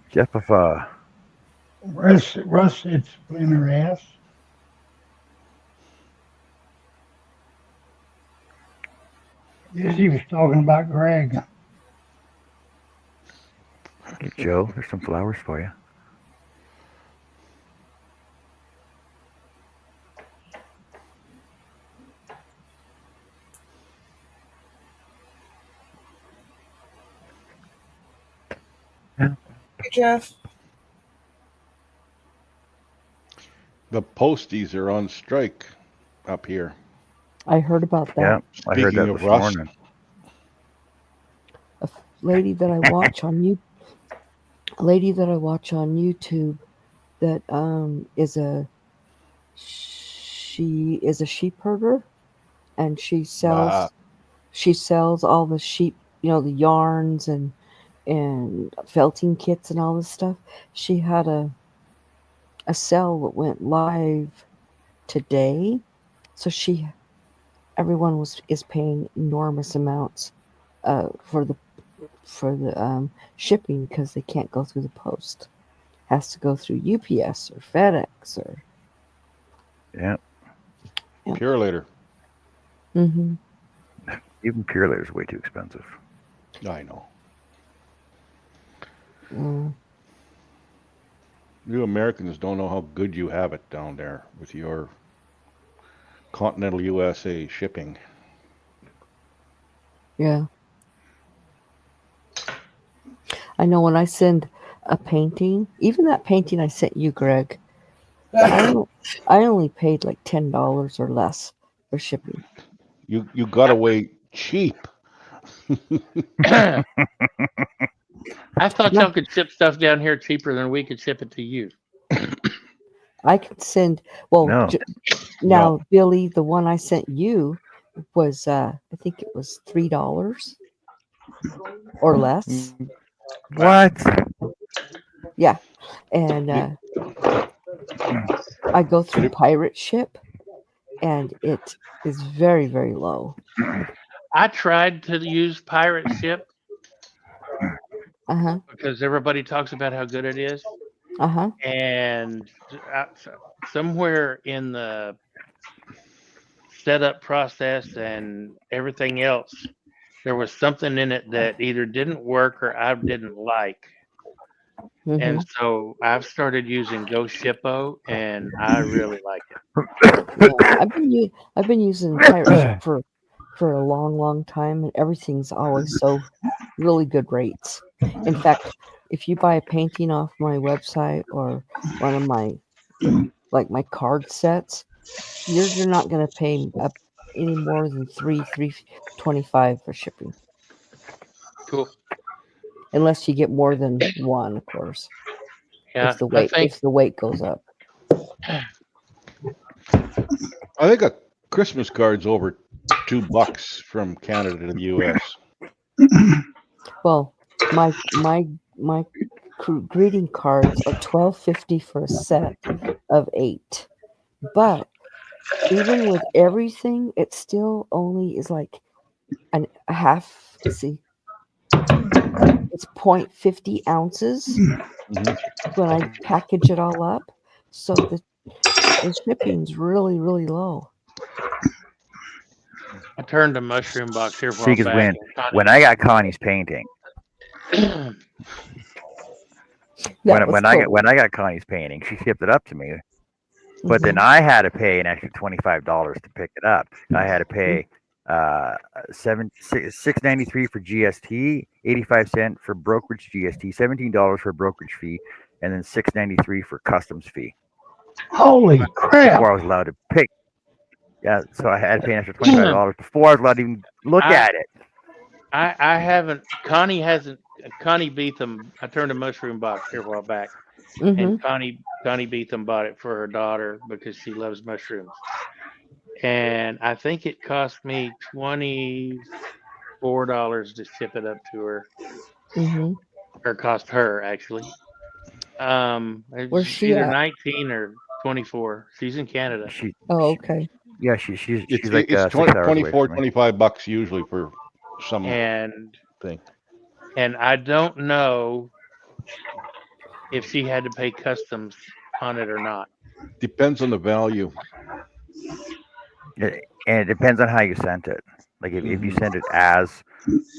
Jeff, if Russ, it's in her ass. Yes, he was talking about Greg. hey, Joe, there's some flowers for you. Hey, Jeff. The posties are on strike up here. I heard about that. Yeah, I heard Speaking that of this Russ, morning. A lady that I watch on YouTube that she is a sheep herder, and she Ah. sells all the sheep, the yarns and felting kits and all this stuff. She had a sale that went live today, so everyone is paying enormous amounts for the shipping because they can't go through the post. Has to go through UPS or FedEx or. Yeah, Pure later. Mm-hmm. even Pure Layer is way too expensive. I know. Mm. You Americans don't know how good you have it down there with your continental USA shipping. Yeah. I know when I send a painting, even that painting I sent you, Greg, I only paid like $10 or less for shipping. You got away cheap. I thought No. y'all could ship stuff down here cheaper than we could ship it to you. I could send, well, No. now, Billy, the one I sent you was, I think it was $3 or less. What? Yeah. And I go through Pirate Ship, and it is very, very low. I tried to use Pirate Ship Uh-huh. because everybody talks about how good it is. Uh-huh. And somewhere in the setup process and everything else, there was something in it that either didn't work or I didn't like. Mm-hmm. And so I've started using Go Shippo, and I really like it. Yeah. I've been using Pirate Ship for for a long, long time, and everything's always so really good rates. In fact, if you buy a painting off my website or one of my like my card sets, you're not going to pay up any more than $3.25 for shipping, Cool. unless you get more than one, of course. Yeah, If the I weight think goes up. I think a Christmas card's over $2 from Canada to the U.S. Well, my greeting cards are $12.50 for a set of 8, but even with everything, it still only is like a half. Let's see, it's 0.50 ounces when I package it all up. So the shipping's really, really low. I turned the mushroom box here a See, while because back. when I got Connie's painting, That was cool. when I got Connie's painting, she shipped it up to me. But then Mhm. I had to pay an extra $25 to pick it up. I had to pay $6.93 for GST, 85 cents for brokerage GST, $17 for brokerage fee, and then $6.93 for customs fee Holy crap! before I was allowed to pick. Yeah, so I had to pay an extra $25 before I was allowed to even look at it. I haven't. Connie hasn't. Connie Beetham. I turned a mushroom box here a while back, Mhm. and Connie Beetham bought it for her daughter because she loves mushrooms. And I think it cost me $24 to ship it up to her, Mhm. or cost her actually. It Where's was she either at? 19 or 24. She's in Canada. Oh, okay. Yeah, she's It's like it's 6 hours away 24, from me. $25 usually for some And thing. I don't know if she had to pay customs on it or not. Depends on the value. And it depends on how you sent it. Like if you send it as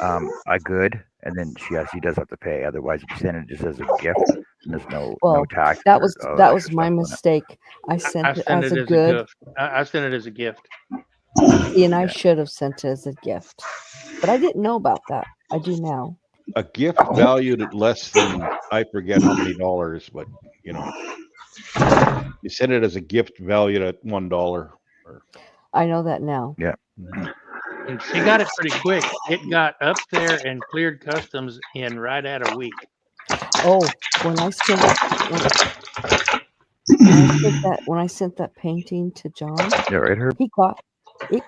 a good, and then she does have to pay. Otherwise, if you send it just as a gift, then there's no Well, tax. that or was other that extra was my stuff on it. mistake. I I sent it sent as it a as a good, gift. I sent it as a gift. and I Yeah. should have sent it as a gift, but I didn't know about that. I do now. A gift valued at less than I forget how many dollars, but you know, you send it as a gift valued at $1. Or, I know that now. Yeah. And she got it pretty quick. It got up there and cleared customs in right at a week. Oh, when I sent when I sent that painting to John, Yeah, right, Herb? it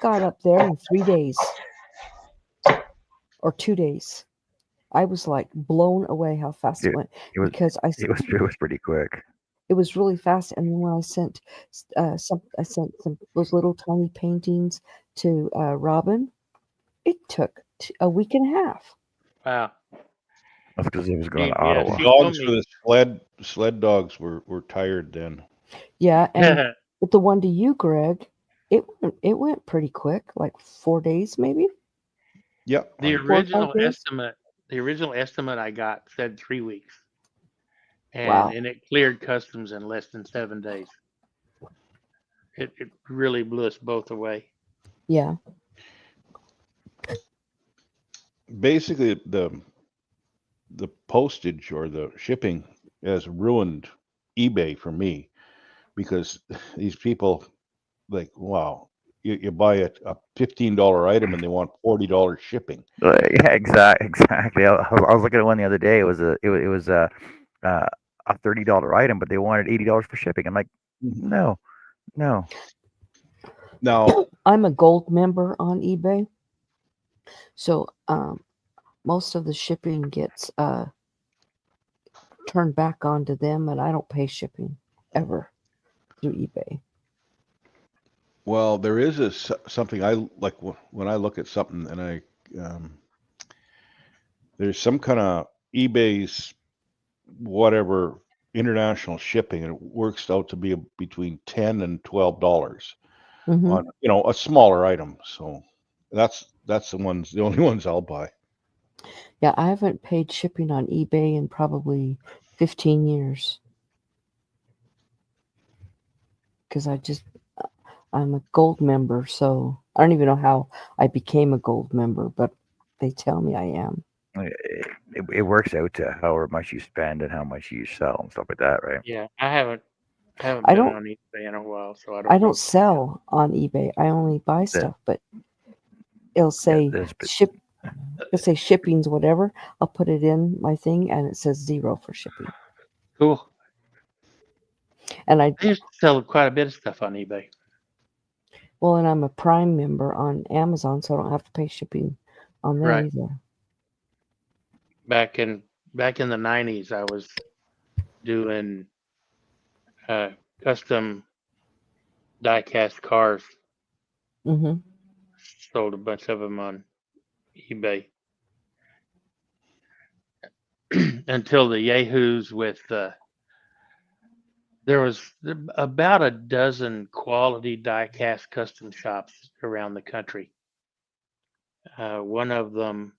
got up there in 3 days or 2 days. I was like blown away how fast it went It was because it was pretty quick. it was really fast. And then when I sent I sent some those little tiny paintings to Robin, it took a week and a half. Wow. That's because it was going to Yeah, the Ottawa. she told dogs for me. the sled dogs were tired then. Yeah, and with the one to you, Greg, it went pretty quick, like 4 days maybe. Yep. The 4 or 5 original days. estimate I got said 3 weeks, Wow. and it cleared customs in less than 7 days. It really blew us both away. Yeah. Basically, the postage or the shipping has ruined eBay for me because these people like, wow, you buy a $15 item and they want $40 shipping. Yeah, exactly. I was looking at one the other day. It was a $30 item, but they wanted $80 for shipping. I'm like, no. Now, I'm a gold member on eBay, so most of the shipping gets turned back onto them, and I don't pay shipping ever through eBay. well, there is something I like when I look at something and there's some kind of eBay's whatever international shipping, and it works out to be between $10 and $12 Hmm. on a smaller item. So that's the only ones I'll buy. Yeah, I haven't paid shipping on eBay in probably 15 years because I'm a gold member, so I don't even know how I became a gold member, but they tell me I am. It works out to however much you spend and how much you sell and stuff like that, right? Yeah, I haven't I been don't on eBay in a while, so I I don't don't know. sell on eBay. I only buy The, stuff, but it'll yeah, say there's it'll say shipping's whatever. I'll put it in my thing and it says 0 for shipping. Cool. And I I used to sell quite a bit of stuff on eBay. and I'm a Prime member on Amazon, so I don't have to pay shipping on there Right. either. Back in the 90s, I was doing custom die-cast cars. Mm-hmm. Sold a bunch of them on eBay until the yahoos with there was about a dozen quality die-cast custom shops around the country. One of them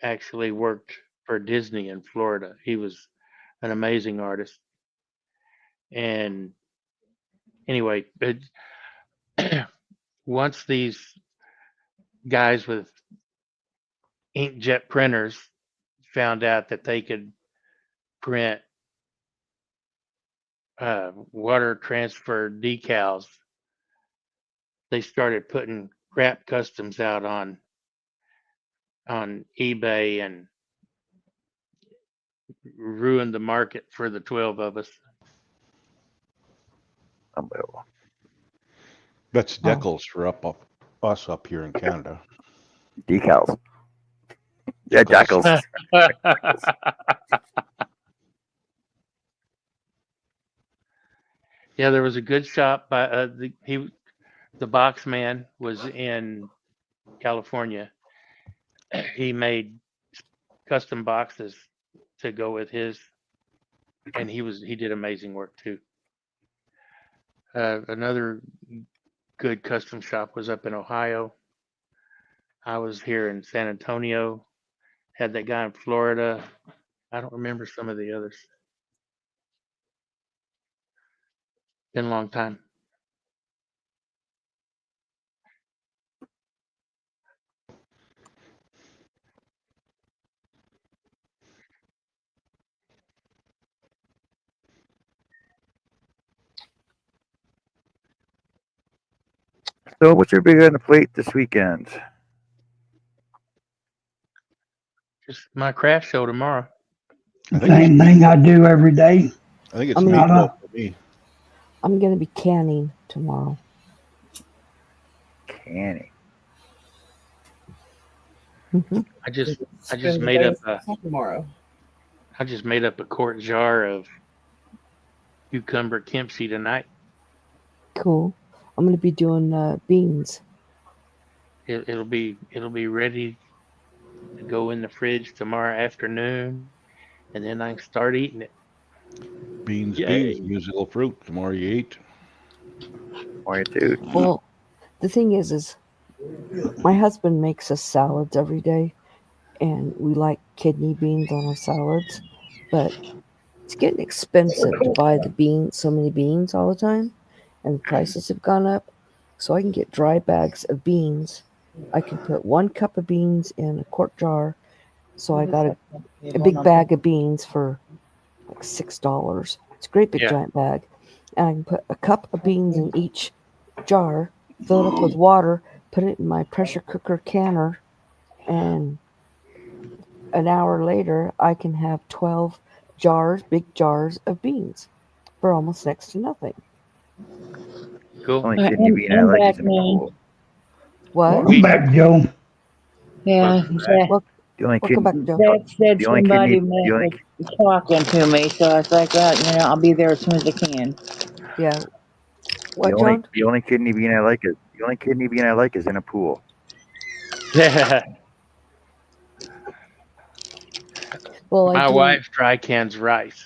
actually worked for Disney in Florida. He was an amazing artist. And anyway, but once these guys with inkjet printers found out that they could print water transfer decals, they started putting crap customs out on eBay and ruined the market for the 12 of us. unbelievable. That's Oh. decals for us up here in Canada. Decals. Yeah, jackals. Yeah, there was a good shop by the box man was in California. He made custom boxes to go with his, and he did amazing work too. Another good custom shop was up in Ohio. I was here in San Antonio. Had that guy in Florida. I don't remember some of the others. Been a long time. So, what's your big on the plate this weekend? Just my craft show tomorrow. I The think same thing I do every day. I think it's I'm May gonna- 12th for me. I'm going to be canning tomorrow. Canning. I just Spend the made day up tomorrow. a quart jar of cucumber kimchi tonight. Cool. I'm going to be doing beans. It'll be ready to go in the fridge tomorrow afternoon, and then I can start eating it. Beans, Yay. musical fruit. The more you eat. Why, dude? Well, the thing is my husband makes us salads every day, and we like kidney beans on our salads, but it's getting expensive to buy so many beans all the time, and the prices have gone up. So I can get dry bags of beans. I can put 1 cup of beans in a quart jar. So I got a big bag of beans for like $6. It's a great big Yeah. giant bag. And I can put a cup of beans in each jar, fill it up with water, put it in my pressure cooker canner, and an hour later I can have 12 big jars of beans for almost next to nothing. Cool. Only kidney bean I I'm like back, is in a man. pool. What? Welcome back, Joe. Yeah, Welcome back. The only Welcome kidney, back, Joe. that said the only somebody kidney, the only, was talking to me, so I was like, I'll be there as soon as I can. Yeah. the What, only, John? the only kidney bean I like is in a pool. Well, My wife dry cans rice.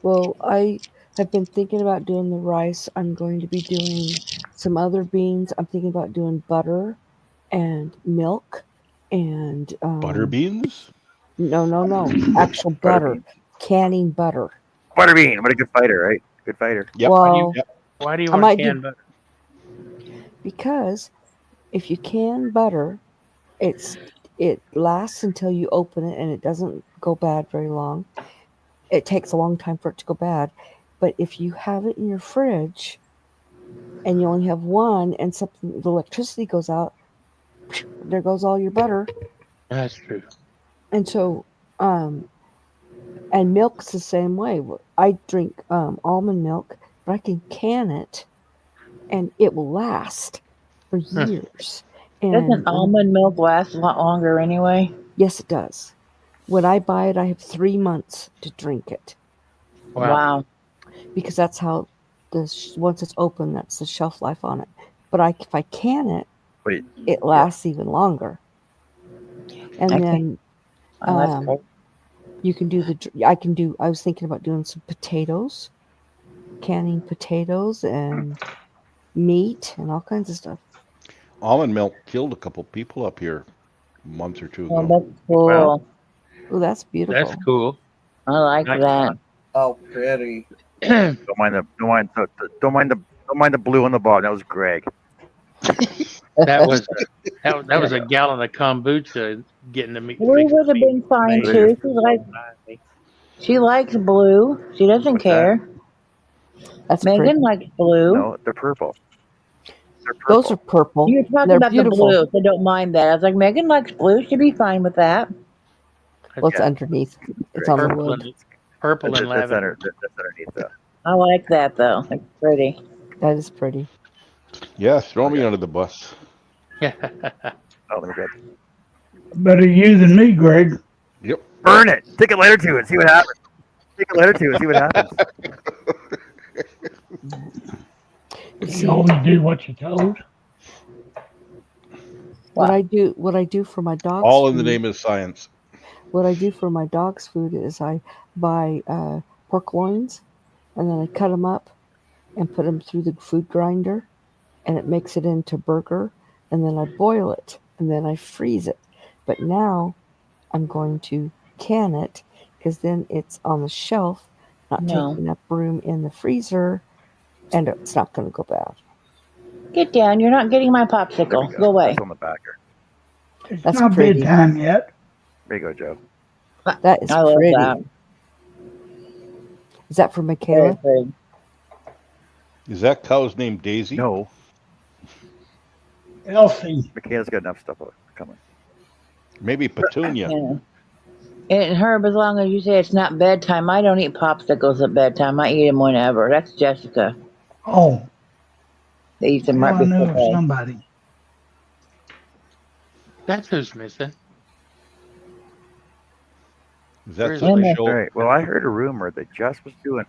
Well, I have been thinking about doing the rice. I'm going to be doing some other beans. I'm thinking about doing butter and milk and Butter beans? no, actual butter, Bean. canning butter. Butterbean. What a good fighter, right? Good fighter. Yep. Well, Yep. Why do you I want might canned butter? because if you can butter, it lasts until you open it and it doesn't go bad very long. It takes a long time for it to go bad. But if you have it in your fridge and you only have one and something the electricity goes out, there goes all your butter. That's true. And so and milk's the same way. I drink almond milk, but I can it and it will last for years. And Doesn't almond milk last a lot longer anyway? yes, it does. When I buy it, I have 3 months to drink it Wow. because that's how once it's open, that's the shelf life on it. But if I can it, Wait, it lasts even longer. And Okay. then Oh, that's great. you can do I was thinking about doing some potatoes, canning potatoes and meat and all kinds of stuff. Almond milk killed a couple people up here a month or two Oh, ago. that's cool. Well, Oh, that's beautiful. That's cool. I like Nice. that. Oh, pretty. don't mind the blue on the bottom. That was Greg. That was a gallon of kombucha getting the meat. Blue fixed would have meat been fine made. too. She likes blue. She doesn't What's that? care. That's Megan pretty. likes blue. No, they're purple. They're purple. Those are purple. You're talking They're about beautiful. the blue, so don't mind that. I was like, Megan likes blue. She'd be fine with that. Well, it's Yeah. underneath. It's on the Purple wood. and purple and lavender. That's underneath though. I like that though. It's pretty. That is pretty. Yeah, throw me under the bus. Oh, let me grab. Better you than me, Greg. Yep. Burn it. Take a lighter to it. See what happens. Take a lighter to it. See what happens. You always do what you're told. What I do for my dog's All in the food- name of science. What I do for my dog's food is I buy pork loins and then I cut them up and put them through the food grinder and it makes it into burger and then I boil it and then I freeze it. But now I'm going to can it because then it's on the shelf, not No. taking up room in the freezer, and it's not going to go bad. Get down. You're not getting my There we popsicle. go. Go away. That's on the backer. It's That's not pretty. bedtime yet. There you go, Joe. That is I love pretty. that. Is that for Very Michaela? pretty. Is that cow's name Daisy? No, Elsie. Michaela's got enough stuff coming. Maybe Petunia. Yeah. And Herb, as long as you say it's not bedtime, I don't eat popsicles at bedtime. I eat them whenever. That's Jessica. Oh, They eat them well, right I know before of bed. somebody. That's who's missing. Is that Where's something the- All show? right. Well, I heard a rumor that Jess was doing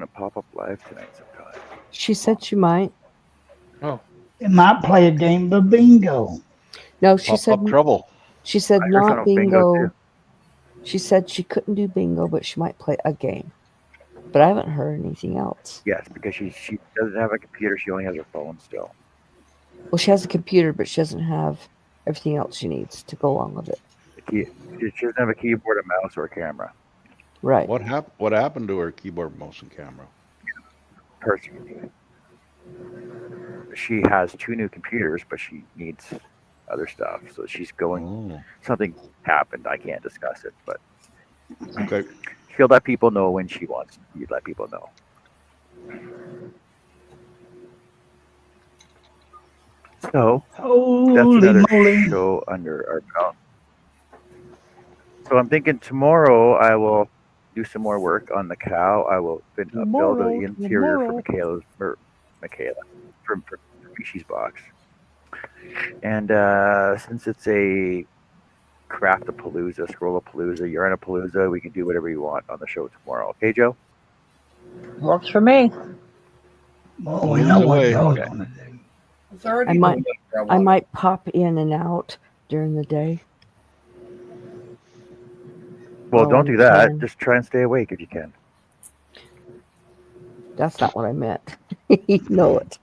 a pop-up live tonight sometime. She said she might. Oh, It might play a game of bingo. No, she Pop said up trouble. she said I heard not something about bingo, bingo. too. She said she couldn't do bingo, but she might play a game. But I haven't heard anything else. Yes, because she doesn't have a computer. She only has her phone still. Well, she has a computer, but she doesn't have everything else she needs to go along with it. She doesn't have a keyboard, a mouse, or a camera. Right. What happened to her keyboard, mouse, and camera? Personally, she has 2 new computers, but she needs other stuff. So she's going. Oh, Something happened. I can't discuss it, but okay. she'll let people know when she wants. You let people know. So that's Holy another moly. show under our belt. So I'm thinking tomorrow I will do some more work on the cow. I will build the interior for Michaela for Rishi's box. And since it's a Craft-a-Palooza, Scroll-a-Palooza, Yarn-a-Palooza, we can do whatever you want on the show tomorrow. Okay, Joe? Works for me. Well, we know what Away. Joe's Okay. going to do. It's already I might- been for a I while. might pop in and out during the day. Well, Oh, don't do that. man. Just try and stay awake if you can. That's not what I meant. You know it.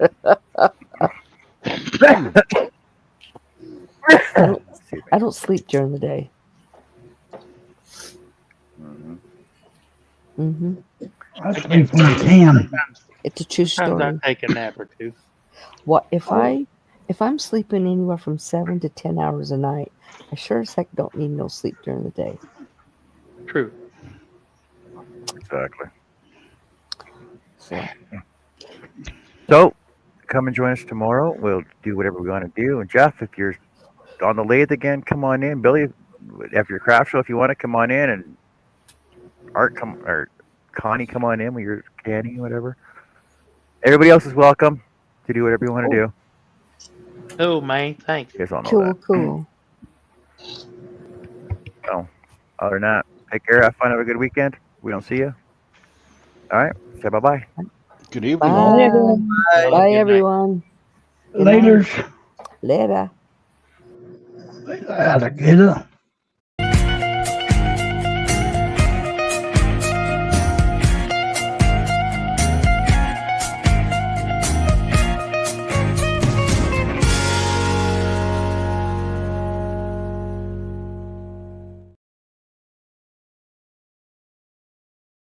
Excuse me. I don't sleep during the day. Mhm. Hmm. I sleep when I can. It's a true Sometimes I story. take a nap or two. What if I'm sleeping anywhere from 7 to 10 hours a night? I sure as heck don't need no sleep during the day. True. Exactly. So So come and join us tomorrow. We'll do whatever we want to do. And Jeff, if you're on the lathe again, come on in. Billy, after your craft show, if you want to come on in, and Art come or Connie, come on in with your canning, whatever. Everybody else is welcome to do whatever you want to cool, do. Oh, man, thanks. You guys all know cool, that. cool. So other than that, take care. Have fun. Have a good weekend. We don't see you. All right. Say bye bye. Good evening, Bye. all. Bye, everyone. Y'all have a Bye, good night. everyone. Good night. Laters. Later. Alligator.